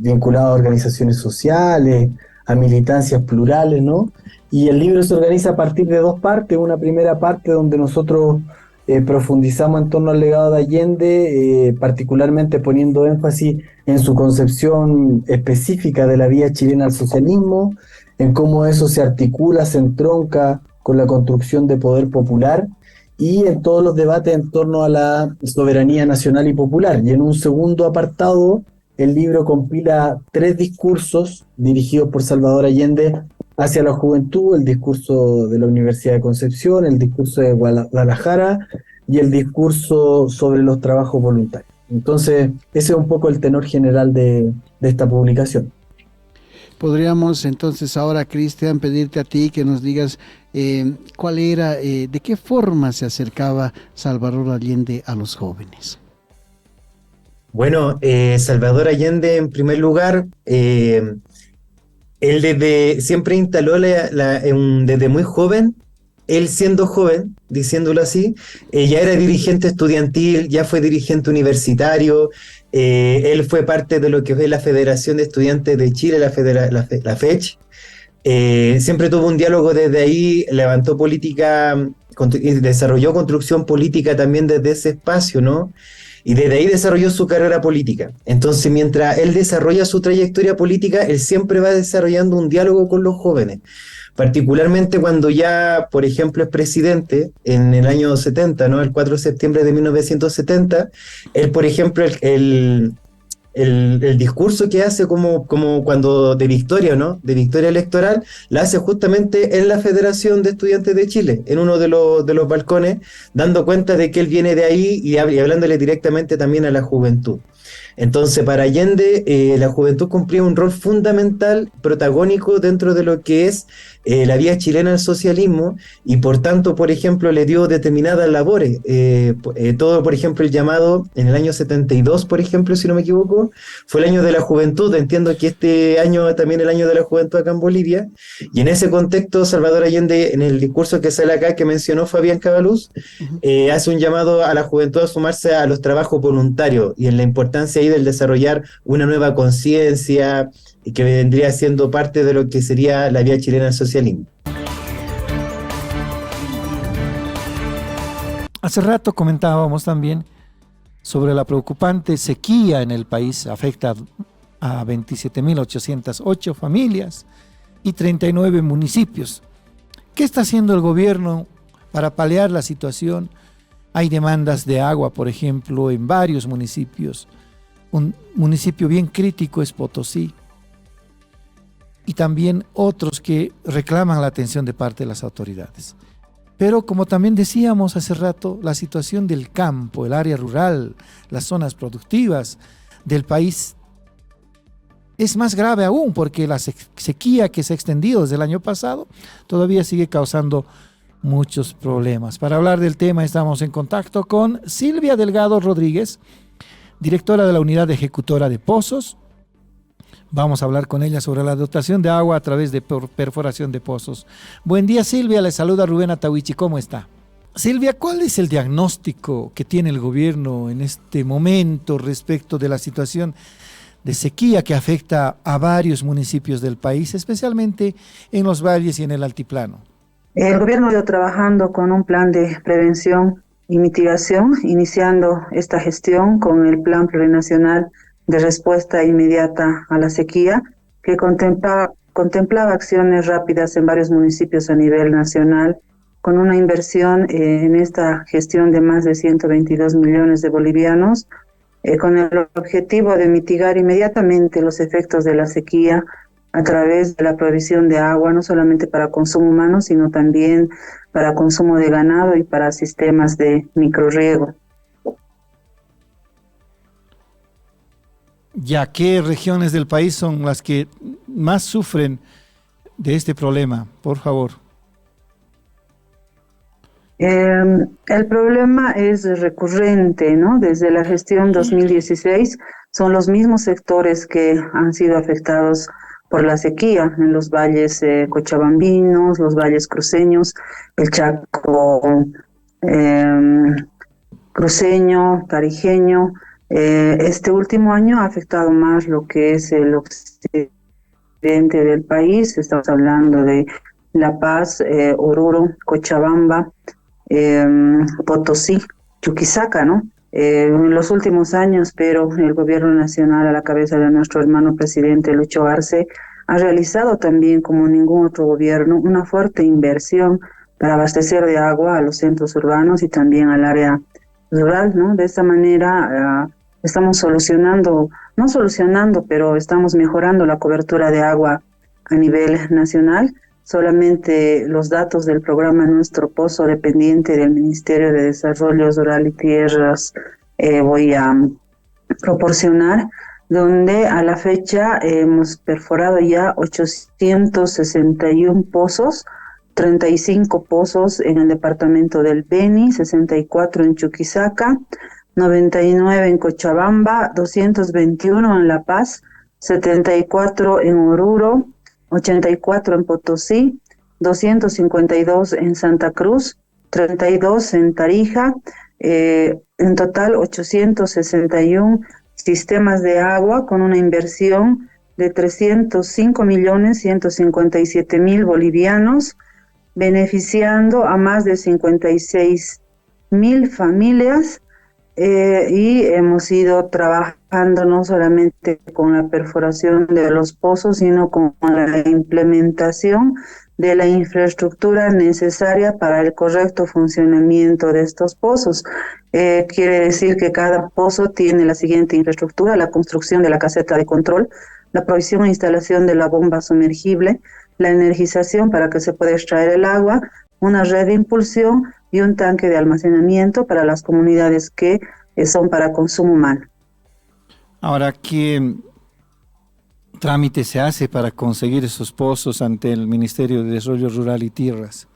vinculadas a organizaciones sociales, a militancias plurales, ¿no? Y el libro se organiza a partir de dos partes. Una primera parte donde nosotros profundizamos en torno al legado de Allende, particularmente poniendo énfasis en su concepción específica de la vía chilena al socialismo, en cómo eso se articula, se entronca con la construcción de poder popular y en todos los debates en torno a la soberanía nacional y popular. Y en un segundo apartado, el libro compila 3 discursos dirigidos por Salvador Allende hacia la juventud: el discurso de la Universidad de Concepción, el discurso de Guadalajara y el discurso sobre los trabajos voluntarios. Entonces, ese es un poco el tenor general de esta publicación. Podríamos entonces ahora, Cristian, pedirte a ti que nos digas cuál era, de qué forma se acercaba Salvador Allende a los jóvenes. Bueno, Salvador Allende, en primer lugar, él siempre instaló desde muy joven, él siendo joven, diciéndolo así, ya era dirigente estudiantil, ya fue dirigente universitario. Él fue parte de lo que fue la Federación de Estudiantes de Chile, la FECH. Siempre tuvo un diálogo desde ahí, levantó política y desarrolló construcción política también desde ese espacio, ¿no? Y desde ahí desarrolló su carrera política. Entonces, mientras él desarrolla su trayectoria política, él siempre va desarrollando un diálogo con los jóvenes. Particularmente cuando ya, por ejemplo, es presidente en el año 70, ¿no? El 4 de septiembre de 1970, él, por ejemplo, el discurso que hace como cuando de victoria, ¿no? De victoria electoral, la hace justamente en la Federación de Estudiantes de Chile, en uno de los balcones, dando cuenta de que él viene de ahí y hablándole directamente también a la juventud. Entonces, para Allende, la juventud cumplía un rol fundamental, protagónico dentro de lo que es la vía chilena al socialismo, y por tanto, por ejemplo, le dio determinadas labores. Todo, por ejemplo, el llamado en el año 72, por ejemplo, si no me equivoco, fue el año de la juventud. Entiendo que este año también el año de la juventud acá en Bolivia, y en ese contexto Salvador Allende, en el discurso que sale acá, que mencionó Fabián Cabaluz, hace un llamado a la juventud a sumarse a los trabajos voluntarios, y en la importancia ahí del desarrollar una nueva conciencia y que vendría siendo parte de lo que sería la vía chilena al socialismo. Hace rato comentábamos también sobre la preocupante sequía en el país. Afecta a 27.808 familias y 39 municipios. ¿Qué está haciendo el gobierno para paliar la situación? Hay demandas de agua, por ejemplo, en varios municipios. Un municipio bien crítico es Potosí. Y también otros que reclaman la atención de parte de las autoridades. Pero como también decíamos hace rato, la situación del campo, el área rural, las zonas productivas del país es más grave aún, porque la sequía que se ha extendido desde el año pasado todavía sigue causando muchos problemas. Para hablar del tema estamos en contacto con Silvia Delgado Rodríguez, directora de la Unidad Ejecutora de Pozos. Vamos a hablar con ella sobre la dotación de agua a través de perforación de pozos. Buen día, Silvia, le saluda Rubén Atahuichi, ¿cómo está? Silvia, ¿cuál es el diagnóstico que tiene el gobierno en este momento respecto de la situación de sequía que afecta a varios municipios del país, especialmente en los valles y en el altiplano? El gobierno ha ido trabajando con un plan de prevención y mitigación, iniciando esta gestión con el Plan Plurinacional de Respuesta Inmediata a la Sequía, que contemplaba acciones rápidas en varios municipios a nivel nacional, con una inversión en esta gestión de más de 122 millones de bolivianos, con el objetivo de mitigar inmediatamente los efectos de la sequía a través de la provisión de agua, no solamente para consumo humano, sino también para consumo de ganado y para sistemas de microrriego. ¿Ya qué regiones del país son las que más sufren de este problema? Por favor. El problema es recurrente, ¿no? Desde la gestión 2016 son los mismos sectores que han sido afectados por la sequía en los valles cochabambinos, los valles cruceños, el Chaco cruceño, tarijeño. Este último año ha afectado más lo que es el occidente del país. Estamos hablando de La Paz, Oruro, Cochabamba, Potosí, Chuquisaca, ¿no? En los últimos años, pero el gobierno nacional, a la cabeza de nuestro hermano presidente Lucho Arce, ha realizado también, como ningún otro gobierno, una fuerte inversión para abastecer de agua a los centros urbanos y también al área rural, ¿no? De esta manera estamos pero estamos mejorando la cobertura de agua a nivel nacional. Solamente los datos del programa Nuestro Pozo, dependiente del Ministerio de Desarrollo Rural y Tierras, voy a proporcionar, donde a la fecha hemos perforado ya 861 pozos, 35 pozos en el departamento del Beni, 64 en Chuquisaca, 99 en Cochabamba, 221 en La Paz, 74 en Oruro, 84 en Potosí, 252 en Santa Cruz, 32 en Tarija, en total 861 sistemas de agua con una inversión de 305.157.000 bolivianos, beneficiando a más de 56.000 familias. Y hemos ido trabajando no solamente con la perforación de los pozos, sino con la implementación de la infraestructura necesaria para el correcto funcionamiento de estos pozos. Quiere decir que cada pozo tiene la siguiente infraestructura: la construcción de la caseta de control, la provisión e instalación de la bomba sumergible, la energización para que se pueda extraer el agua, una red de impulsión y un tanque de almacenamiento para las comunidades que son para consumo humano. Ahora, ¿qué trámite se hace para conseguir esos pozos ante el Ministerio de Desarrollo Rural y Tierras?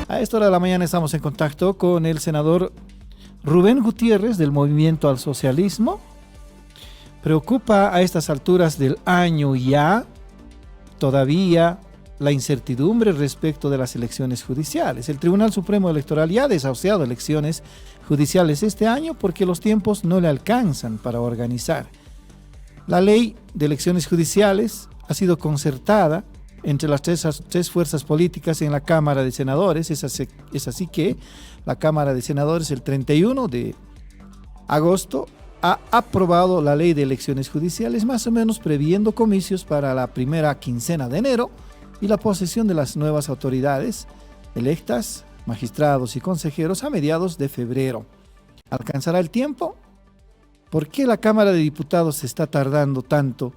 A esta hora de la mañana estamos en contacto con el senador Rubén Gutiérrez del Movimiento al Socialismo. Preocupa a estas alturas del año ya todavía la incertidumbre respecto de las elecciones judiciales. El Tribunal Supremo Electoral ya ha desahuciado elecciones judiciales este año porque los tiempos no le alcanzan para organizar. La ley de elecciones judiciales ha sido concertada entre las tres fuerzas políticas en la Cámara de Senadores. Es así que la Cámara de Senadores el 31 de agosto ha aprobado la ley de elecciones judiciales, más o menos previendo comicios para la primera quincena de enero y la posesión de las nuevas autoridades electas, magistrados y consejeros a mediados de febrero. ¿Alcanzará el tiempo? ¿Por qué la Cámara de Diputados se está tardando tanto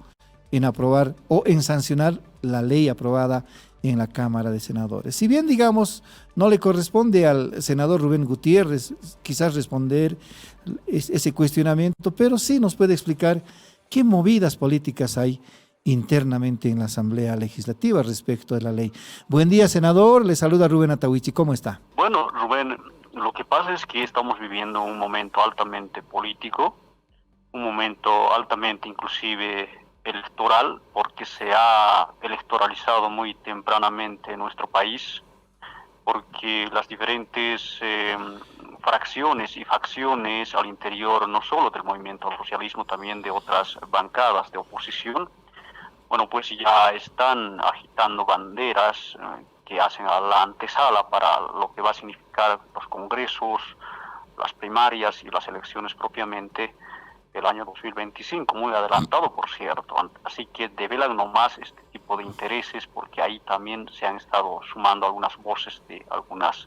en aprobar o en sancionar la ley aprobada en la Cámara de Senadores. Si bien, digamos, no le corresponde al senador Rubén Gutiérrez quizás responder ese cuestionamiento, pero sí nos puede explicar qué movidas políticas hay internamente en la Asamblea Legislativa respecto de la ley. Buen día, senador. Le saluda Rubén Atahuichi. ¿Cómo está? Bueno, Rubén, lo que pasa es que estamos viviendo un momento altamente político, un momento altamente inclusive electoral, porque se ha electoralizado muy tempranamente nuestro país, porque las diferentes fracciones y facciones al interior, no solo del movimiento al socialismo, también de otras bancadas de oposición, bueno, pues ya están agitando banderas que hacen a la antesala para lo que va a significar los congresos, las primarias y las elecciones propiamente el año 2025, muy adelantado, por cierto. Así que develan nomás este tipo de intereses, porque ahí también se han estado sumando algunas voces de algunas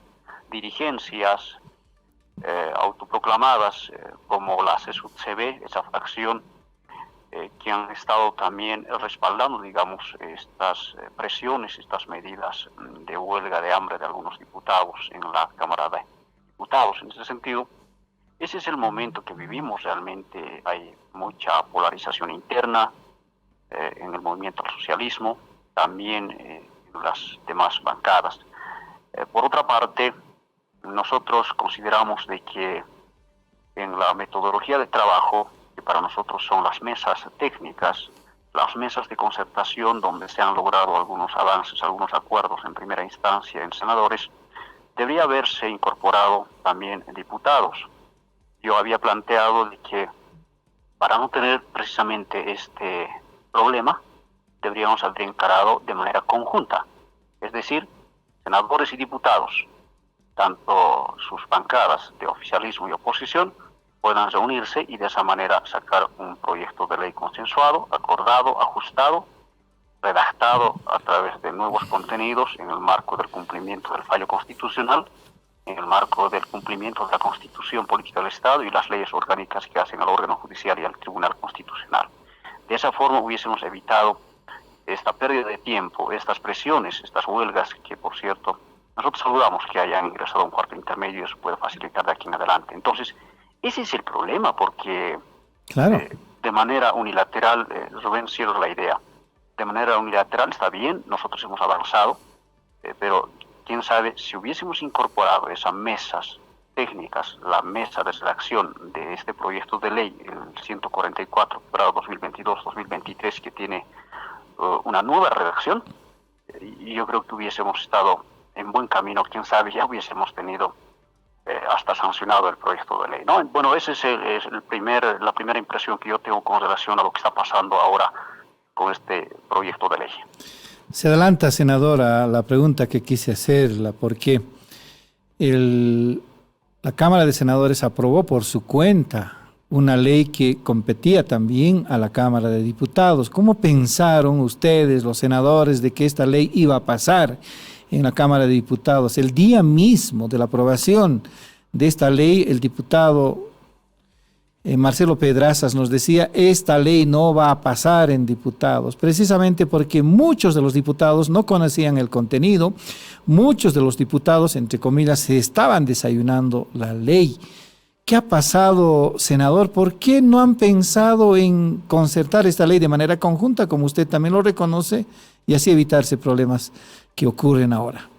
dirigencias autoproclamadas, como la CSUD-CB, esa fracción, que han estado también respaldando, digamos, estas presiones, estas medidas de huelga de hambre de algunos diputados en la Cámara de Diputados. En ese sentido, ese es el momento que vivimos. Realmente hay mucha polarización interna en el movimiento al socialismo, también en las demás bancadas. Por otra parte, nosotros consideramos de que en la metodología de trabajo, que para nosotros son las mesas técnicas, las mesas de concertación donde se han logrado algunos avances, algunos acuerdos en primera instancia en senadores, debería haberse incorporado también diputados. Yo había planteado de que para no tener precisamente este problema, deberíamos haber encarado de manera conjunta, es decir, senadores y diputados, tanto sus bancadas de oficialismo y oposición, puedan reunirse y de esa manera sacar un proyecto de ley consensuado, acordado, ajustado, redactado a través de nuevos contenidos en el marco del cumplimiento del fallo constitucional, en el marco del cumplimiento de la Constitución Política del Estado y las leyes orgánicas que hacen al órgano judicial y al Tribunal Constitucional. De esa forma hubiésemos evitado esta pérdida de tiempo, estas presiones, estas huelgas que, por cierto, nosotros saludamos que hayan ingresado a un cuarto intermedio, eso puede facilitar de aquí en adelante. Entonces, ese es el problema, porque claro, de manera unilateral, Rubén, cierro la idea, de manera unilateral está bien, nosotros hemos avanzado, pero quién sabe, si hubiésemos incorporado esas mesas técnicas, la mesa de redacción de este proyecto de ley, el 144, para 2022-2023, que tiene una nueva redacción, yo creo que hubiésemos estado en buen camino, quién sabe, ya hubiésemos tenido hasta sancionado el proyecto de ley, ¿no? Bueno, esa es la primera impresión que yo tengo con relación a lo que está pasando ahora con este proyecto de ley. Se adelanta, senadora, la pregunta que quise hacerla, porque la Cámara de Senadores aprobó por su cuenta una ley que competía también a la Cámara de Diputados. ¿Cómo pensaron ustedes, los senadores, de que esta ley iba a pasar en la Cámara de Diputados? El día mismo de la aprobación de esta ley, el diputado Marcelo Pedrazas nos decía, esta ley no va a pasar en diputados, precisamente porque muchos de los diputados no conocían el contenido, muchos de los diputados, entre comillas, se estaban desayunando la ley. ¿Qué ha pasado, senador? ¿Por qué no han pensado en concertar esta ley de manera conjunta, como usted también lo reconoce, y así evitarse problemas que ocurren ahora?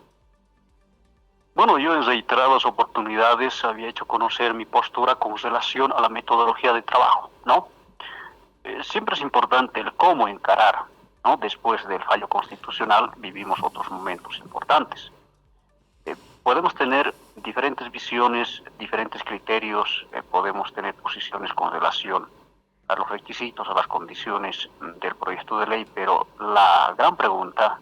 Bueno, yo en reiteradas oportunidades había hecho conocer mi postura con relación a la metodología de trabajo, ¿no? Siempre es importante el cómo encarar, ¿no? Después del fallo constitucional vivimos otros momentos importantes. Podemos tener diferentes visiones, diferentes criterios, podemos tener posiciones con relación a los requisitos, a las condiciones del proyecto de ley, pero la gran pregunta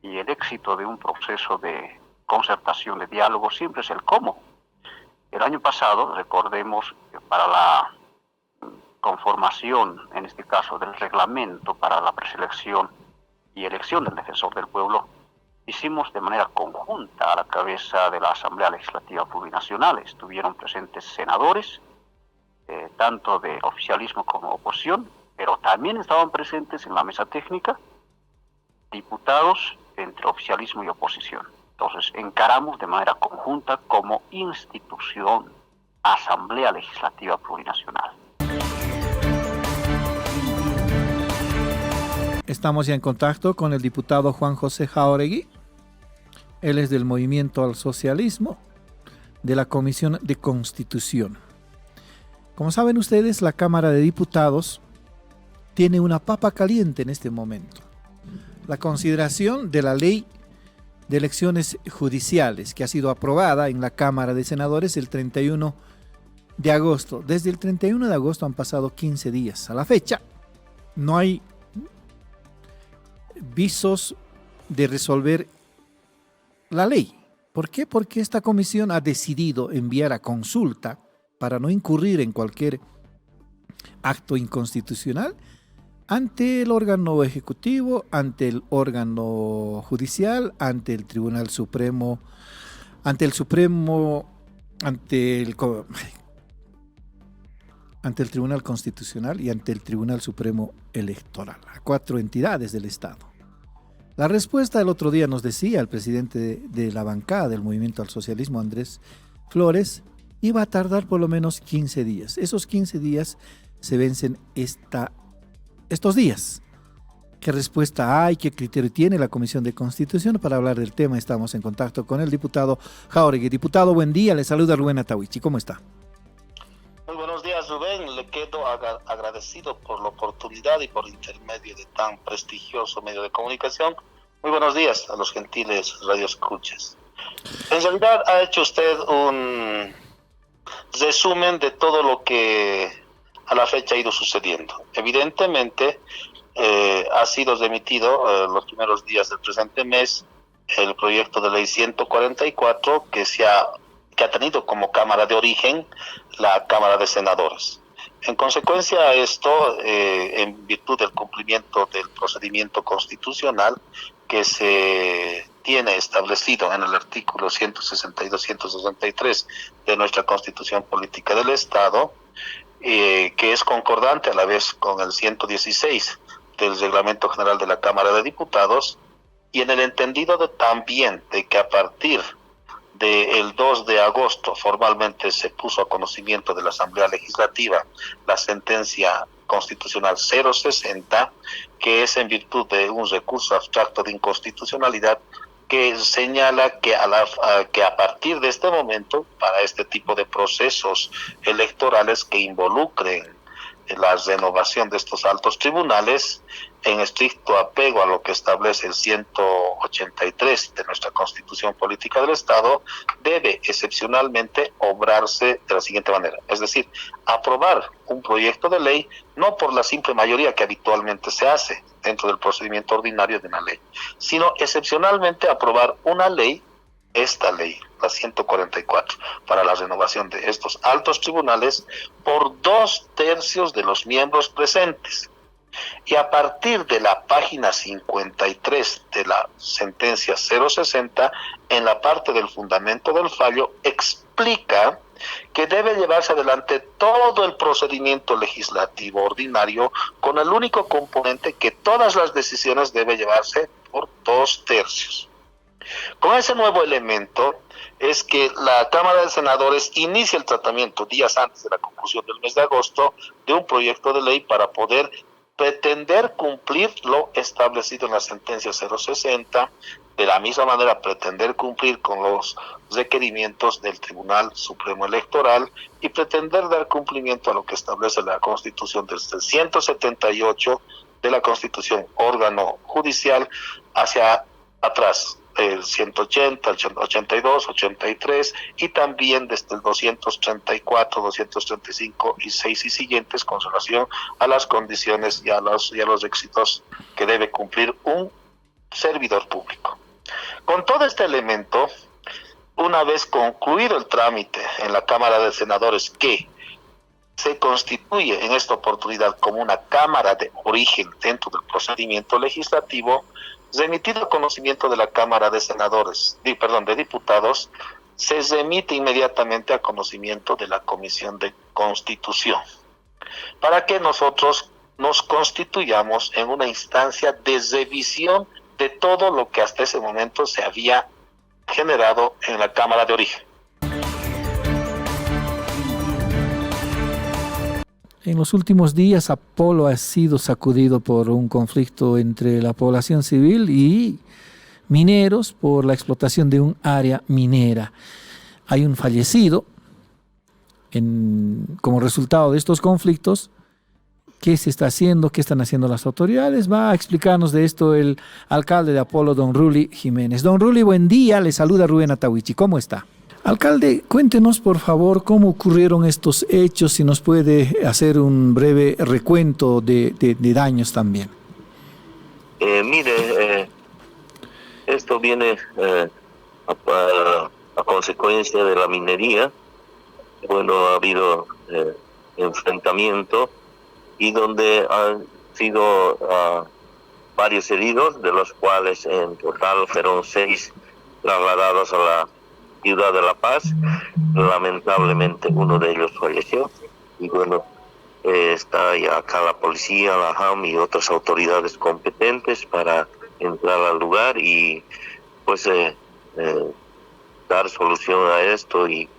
y el éxito de un proceso de concertación, de diálogo, siempre es el cómo. El año pasado, recordemos que para la conformación, en este caso del reglamento para la preselección y elección del defensor del pueblo, hicimos de manera conjunta a la cabeza de la Asamblea Legislativa Plurinacional. Estuvieron presentes senadores, tanto de oficialismo como oposición, pero también estaban presentes en la mesa técnica diputados, entre oficialismo y oposición. Entonces, encaramos de manera conjunta como institución Asamblea Legislativa Plurinacional. Estamos ya en contacto con el diputado Juan José Jáuregui. Él es del Movimiento al Socialismo, de la Comisión de Constitución. Como saben ustedes, la Cámara de Diputados tiene una papa caliente en este momento. La consideración de la ley de elecciones judiciales que ha sido aprobada en la Cámara de Senadores el 31 de agosto. Desde el 31 de agosto han pasado 15 días. A la fecha no hay visos de resolver la ley. ¿Por qué? Porque esta comisión ha decidido enviar a consulta para no incurrir en cualquier acto inconstitucional ante el órgano ejecutivo, ante el órgano judicial, ante el Tribunal Supremo, ante el Tribunal Constitucional y ante el Tribunal Supremo Electoral, a 4 entidades del Estado. La respuesta el otro día nos decía el presidente de la bancada del Movimiento al Socialismo, Andrés Flores, iba a tardar por lo menos 15 días. Esos 15 días se vencen estos días. ¿Qué respuesta hay? ¿Qué criterio tiene la Comisión de Constitución? Para hablar del tema estamos en contacto con el diputado Jáuregui. Diputado, buen día. Le saluda Rubén Atahuichi. ¿Cómo está? Muy buenos días, Rubén. Le quedo agradecido por la oportunidad y por intermedio de tan prestigioso medio de comunicación. Muy buenos días a los gentiles radioescuchas. En realidad ha hecho usted un resumen de todo lo que a la fecha ha ido sucediendo. Evidentemente ha sido remitido los primeros días del presente mes el proyecto de ley 144 que ha tenido como Cámara de origen la Cámara de Senadores. En consecuencia a esto, en virtud del cumplimiento del procedimiento constitucional que se tiene establecido en el artículo 162-163 de nuestra Constitución Política del Estado, que es concordante a la vez con el 116 del Reglamento General de la Cámara de Diputados, y en el entendido también de que a partir del 2 de agosto formalmente se puso a conocimiento de la Asamblea Legislativa la sentencia constitucional 060, que es en virtud de un recurso abstracto de inconstitucionalidad que señala que a partir de este momento, para este tipo de procesos electorales que involucren la renovación de estos altos tribunales, en estricto apego a lo que establece el 183 de nuestra Constitución Política del Estado, debe excepcionalmente obrarse de la siguiente manera, es decir, aprobar un proyecto de ley no por la simple mayoría que habitualmente se hace dentro del procedimiento ordinario de una ley, sino excepcionalmente aprobar una ley, esta ley, la 144, para la renovación de estos altos tribunales por 2/3 de los miembros presentes. Y a partir de la página 53 de la sentencia 060, en la parte del fundamento del fallo, explica que debe llevarse adelante todo el procedimiento legislativo ordinario con el único componente que todas las decisiones deben llevarse por 2/3. Con ese nuevo elemento es que la Cámara de Senadores inicia el tratamiento días antes de la conclusión del mes de agosto de un proyecto de ley para poder pretender cumplir lo establecido en la sentencia 060, de la misma manera pretender cumplir con los requerimientos del Tribunal Supremo Electoral y pretender dar cumplimiento a lo que establece la Constitución desde el 178 de la Constitución órgano judicial hacia atrás, el 180, el 82, 83 y también desde el 234, 235 y 6 y siguientes con relación a las condiciones y a los requisitos que debe cumplir un servidor público. Con todo este elemento, una vez concluido el trámite en la Cámara de Senadores, que se constituye en esta oportunidad como una Cámara de origen dentro del procedimiento legislativo, remitido a conocimiento de la Cámara de Diputados, se remite inmediatamente a conocimiento de la Comisión de Constitución, para que nosotros nos constituyamos en una instancia de revisión de todo lo que hasta ese momento se había generado en la cámara de origen. En los últimos días, Apolo ha sido sacudido por un conflicto entre la población civil y mineros por la explotación de un área minera. Hay un fallecido como resultado de estos conflictos. ¿Qué se está haciendo? ¿Qué están haciendo las autoridades? Va a explicarnos de esto el alcalde de Apolo, don Ruli Jiménez. Don Ruli, buen día. Le saluda Rubén Atahuichi. ¿Cómo está? Alcalde, cuéntenos por favor cómo ocurrieron estos hechos, si nos puede hacer un breve recuento de daños también. Mire, esto viene a consecuencia de la minería. Bueno, ha habido enfrentamiento y donde han sido varios heridos, de los cuales en total fueron 6 trasladados a la ciudad de La Paz. Lamentablemente uno de ellos falleció y bueno, está ya acá la policía, la JAM y otras autoridades competentes para entrar al lugar y pues dar solución a esto y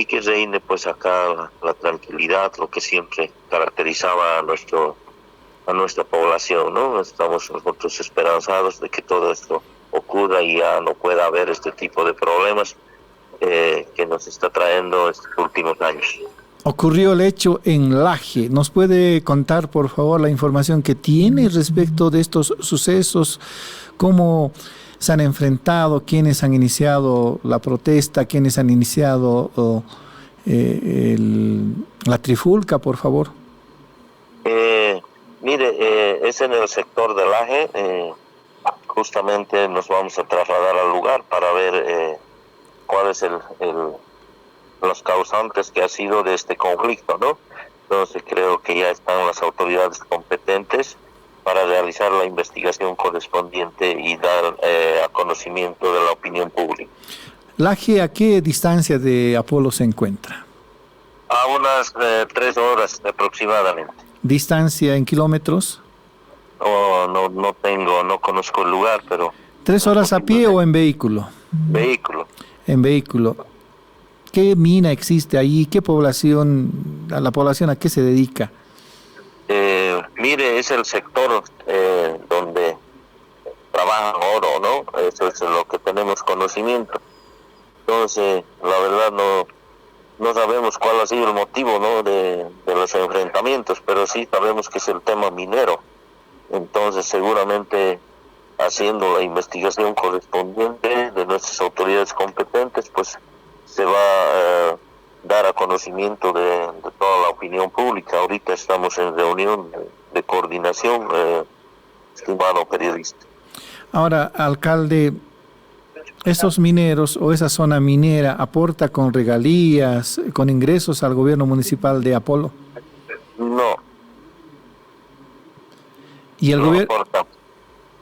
que reine pues acá la tranquilidad, lo que siempre caracterizaba a nuestra población, ¿no? Estamos nosotros esperanzados de que todo esto ocurra y ya no pueda haber este tipo de problemas que nos está trayendo estos últimos años. Ocurrió el hecho en Laje. ¿Nos puede contar, por favor, la información que tiene respecto de estos sucesos? ¿Cómo se han enfrentado? ¿Quiénes han iniciado la protesta? ¿Quiénes han iniciado la trifulca, por favor? Mire, es en el sector de Laje. Justamente nos vamos a trasladar al lugar para ver cuáles los causantes que ha sido de este conflicto, ¿no? Entonces creo que ya están las autoridades competentes para realizar la investigación correspondiente y dar a conocimiento de la opinión pública. ¿Laje a qué distancia de Apolo se encuentra? A unas 3 horas aproximadamente. ¿Distancia en kilómetros? No conozco el lugar, pero... 3 horas a pie o en vehículo? Vehículo. En vehículo. ¿Qué mina existe ahí? ¿Qué población, la población a qué se dedica? Mire, es el sector donde trabajan oro, ¿no? Eso es lo que tenemos conocimiento. Entonces, la verdad no sabemos cuál ha sido el motivo, ¿no? de los enfrentamientos, pero sí sabemos que es el tema minero. Entonces, seguramente haciendo la investigación correspondiente de nuestras autoridades competentes, pues se va a dar a conocimiento de toda la opinión pública. Ahorita estamos en reunión de coordinación, estimado periodista. Ahora, alcalde, ¿esos mineros o esa zona minera aporta con regalías, con ingresos al gobierno municipal de Apolo? No. ¿Y el gobierno?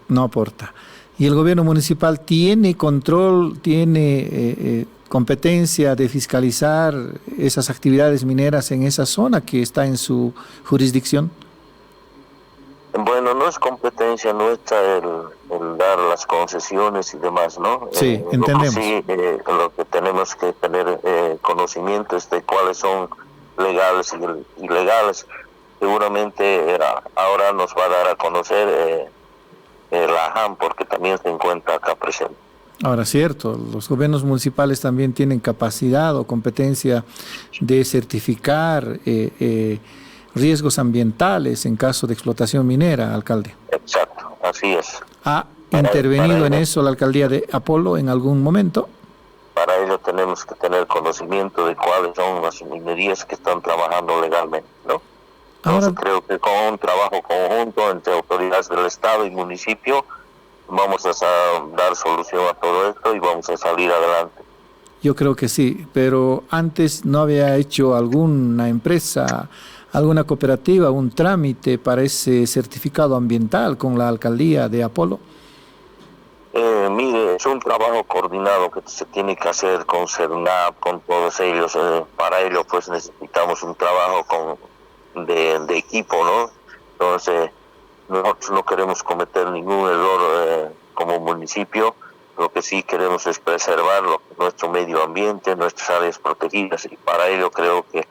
No aporta. ¿Y el gobierno municipal tiene control, tiene competencia de fiscalizar esas actividades mineras en esa zona que está en su jurisdicción? Bueno, no es competencia nuestra el dar las concesiones y demás, ¿no? Sí, entendemos. Lo que tenemos que tener conocimiento es de cuáles son legales y ilegales. Seguramente ahora nos va a dar a conocer la JAM, porque también se encuentra acá presente. Ahora, cierto, los gobiernos municipales también tienen capacidad o competencia de certificar riesgos ambientales en caso de explotación minera, alcalde. Exacto, así es. ¿Ha intervenido en eso la alcaldía de Apolo en algún momento? Para ello tenemos que tener conocimiento de cuáles son las minerías que están trabajando legalmente, ¿no? Entonces creo que con un trabajo conjunto entre autoridades del Estado y municipio vamos a dar solución a todo esto y vamos a salir adelante. Yo creo que sí, pero antes no había hecho alguna empresa, alguna cooperativa, un trámite para ese certificado ambiental con la alcaldía de Apolo. Mire, es un trabajo coordinado que se tiene que hacer con CERNAP, con todos ellos. Para ello pues necesitamos un trabajo de equipo, ¿no? Entonces nosotros no queremos cometer ningún error como municipio. Lo que sí queremos es preservar nuestro medio ambiente, nuestras áreas protegidas, y para ello creo que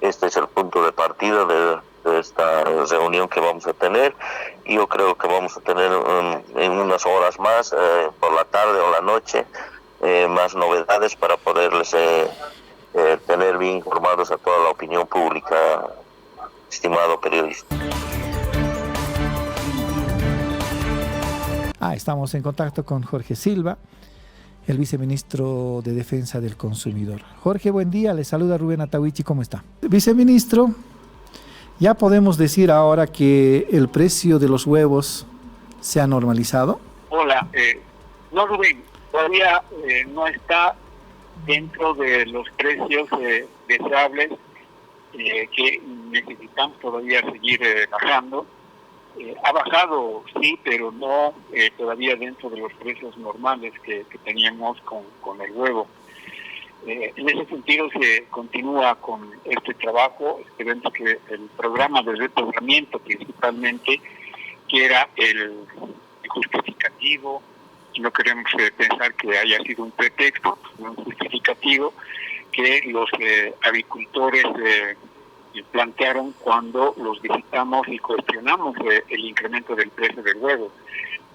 este es el punto de partida de esta reunión que vamos a tener. Yo creo que vamos a tener en unas horas más, por la tarde o la noche, más novedades para poderles tener bien informados a toda la opinión pública, estimado periodista. Estamos en contacto con Jorge Silva, el viceministro de Defensa del Consumidor. Jorge, buen día, le saluda Rubén Atahuichi, ¿cómo está? Viceministro, ¿ya podemos decir ahora que el precio de los huevos se ha normalizado? Hola, no, Rubén, todavía no está dentro de los precios deseables que necesitamos todavía seguir bajando. Ha bajado, sí, pero no todavía dentro de los precios normales que teníamos con el huevo. En ese sentido se continúa con este trabajo. Esperemos que el programa de repoblamiento principalmente, que era el justificativo, no queremos pensar que haya sido un pretexto, un justificativo que los agricultores plantearon cuando los visitamos y cuestionamos el incremento del precio del huevo.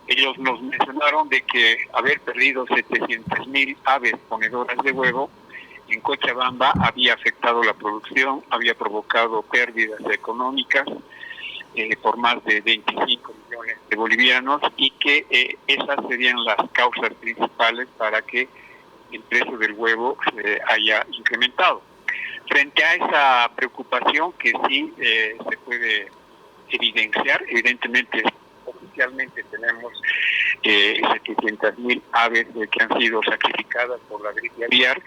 Ellos nos mencionaron de que haber perdido 700,000 aves ponedoras de huevo en Cochabamba había afectado la producción, había provocado pérdidas económicas por más de 25 millones de bolivianos, y que esas serían las causas principales para que el precio del huevo haya incrementado. Frente a esa preocupación que sí se puede evidenciar, evidentemente oficialmente tenemos 700,000 aves que han sido sacrificadas por la gripe aviar,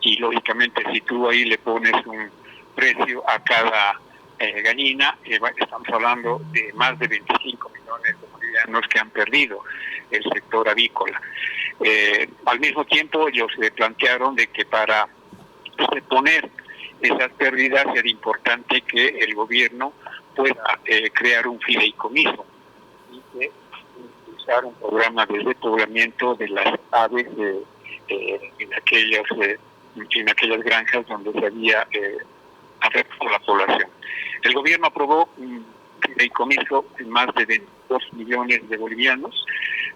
y lógicamente si tú ahí le pones un precio a cada gallina, estamos hablando de más de 25 millones de bolivianos que han perdido el sector avícola. Al mismo tiempo ellos plantearon de que para poner esas pérdidas era importante que el gobierno pueda crear un fideicomiso y que impulsar un programa de repoblamiento de las aves en aquellas granjas donde se había afectado la población. El gobierno aprobó un fideicomiso en más de 22 millones de bolivianos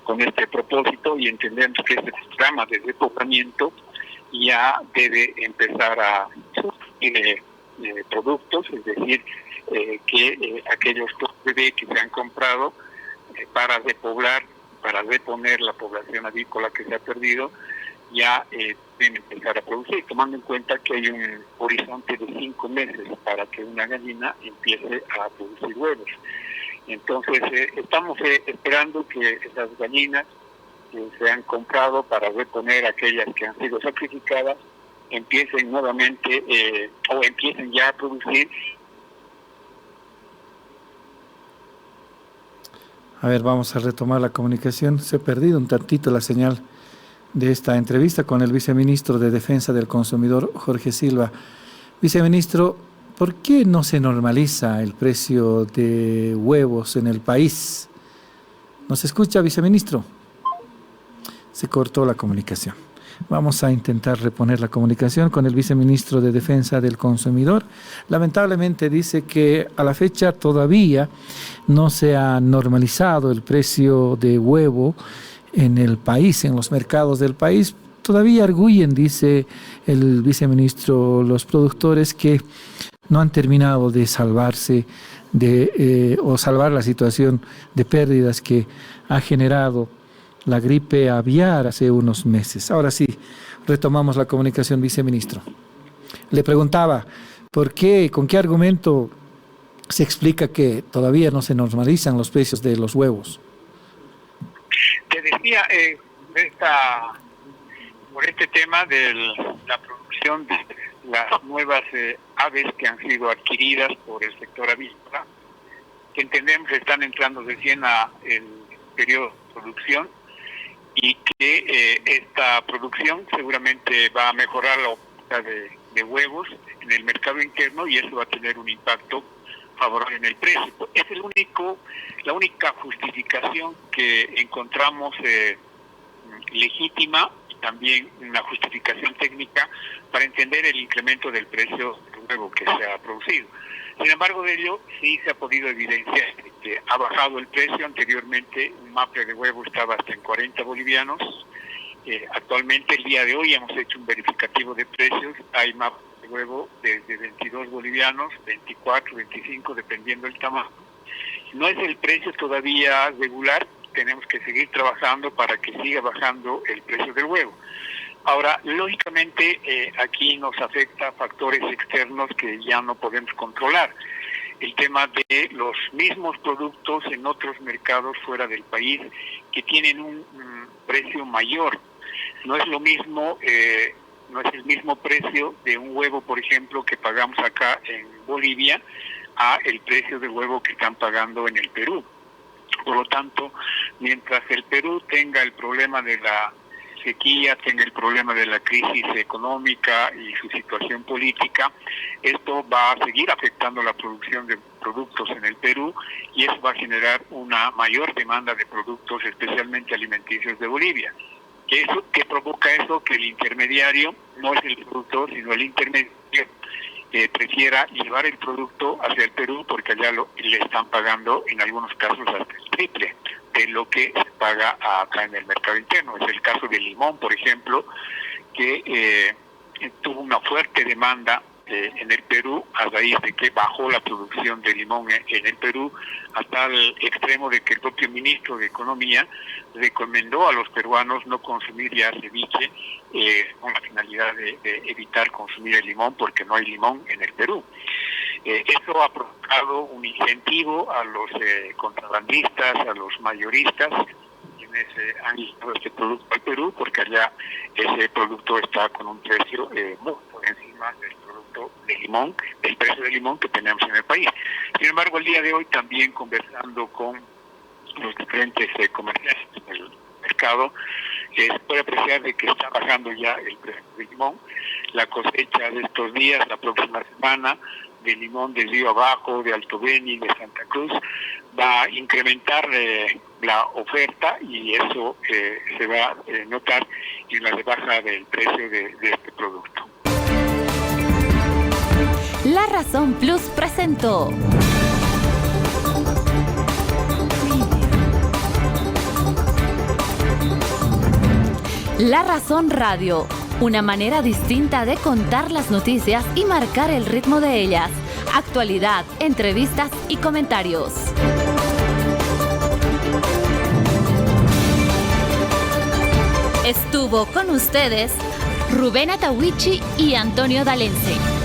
con este propósito, y entendemos que este programa de repoblamiento ya debe empezar a surgir productos, es decir, que aquellos bebés que se han comprado para repoblar, para reponer la población avícola que se ha perdido, ya deben empezar a producir, tomando en cuenta que hay un horizonte de 5 meses para que una gallina empiece a producir huevos. Entonces, estamos esperando que esas gallinas que se han comprado para reponer aquellas que han sido sacrificadas empiecen nuevamente o empiecen ya a producir. A ver, vamos a retomar la comunicación. Se ha perdido un tantito la señal de esta entrevista con el viceministro de Defensa del Consumidor, Jorge Silva. Viceministro, ¿por qué no se normaliza el precio de huevos en el país? ¿Nos escucha, viceministro? Se cortó la comunicación. Vamos a intentar reponer la comunicación con el viceministro de Defensa del Consumidor. Lamentablemente dice que a la fecha todavía no se ha normalizado el precio de huevo en el país, en los mercados del país. Todavía arguyen, dice el viceministro, los productores que no han terminado de salvarse o salvar la situación de pérdidas que ha generado la gripe aviar hace unos meses. Ahora sí, retomamos la comunicación, viceministro. Le preguntaba, ¿por qué, con qué argumento se explica que todavía no se normalizan los precios de los huevos? Te decía, por este tema de la producción de las nuevas aves que han sido adquiridas por el sector avícola, que entendemos están entrando recién a el periodo de producción, y que esta producción seguramente va a mejorar la oferta de huevos en el mercado interno, y eso va a tener un impacto favorable en el precio. Es la única justificación que encontramos legítima y también una justificación técnica para entender el incremento del precio del huevo que se ha producido. Sin embargo, de ello sí se ha podido evidenciar que ha bajado el precio. Anteriormente un maple de huevo estaba hasta en 40 bolivianos. Actualmente, el día de hoy, hemos hecho un verificativo de precios. Hay maple de huevo desde 22 bolivianos, 24, 25, dependiendo del tamaño. No es el precio todavía regular. Tenemos que seguir trabajando para que siga bajando el precio del huevo. Ahora, lógicamente, aquí nos afecta factores externos que ya no podemos controlar. El tema de los mismos productos en otros mercados fuera del país que tienen un precio mayor. No es lo mismo, no es el mismo precio de un huevo, por ejemplo, que pagamos acá en Bolivia a el precio del huevo que están pagando en el Perú. Por lo tanto, mientras el Perú tenga el problema de la sequía, tenga el problema de la crisis económica y su situación política, esto va a seguir afectando la producción de productos en el Perú y eso va a generar una mayor demanda de productos, especialmente alimenticios de Bolivia. ¿Qué provoca eso? Que el intermediario, no es el productor, sino el intermediario, prefiera llevar el producto hacia el Perú porque allá le están pagando en algunos casos hasta el triple de lo que se paga acá en el mercado interno. Es el caso del limón, por ejemplo, que tuvo una fuerte demanda en el Perú a raíz de que bajó la producción de limón en el Perú a tal extremo de que el propio ministro de Economía recomendó a los peruanos no consumir ya ceviche con la finalidad de evitar consumir el limón porque no hay limón en el Perú. Eso ha provocado un incentivo a los contrabandistas, a los mayoristas, quienes han llevado este producto al Perú porque allá ese producto está con un precio muy por encima del producto de limón, del precio de limón que tenemos en el país. Sin embargo, el día de hoy también conversando con los diferentes comerciantes del mercado, se puede apreciar de que está bajando ya el precio del limón. La cosecha de estos días, la próxima semana, de limón de Río Abajo, de Alto Beni, de Santa Cruz, va a incrementar la oferta y eso se va a notar en la rebaja del precio de este producto. La Razón Plus presentó La Razón Radio, una manera distinta de contar las noticias y marcar el ritmo de ellas. Actualidad, entrevistas y comentarios. Estuvo con ustedes Rubén Atahuichi y Antonio Dalense.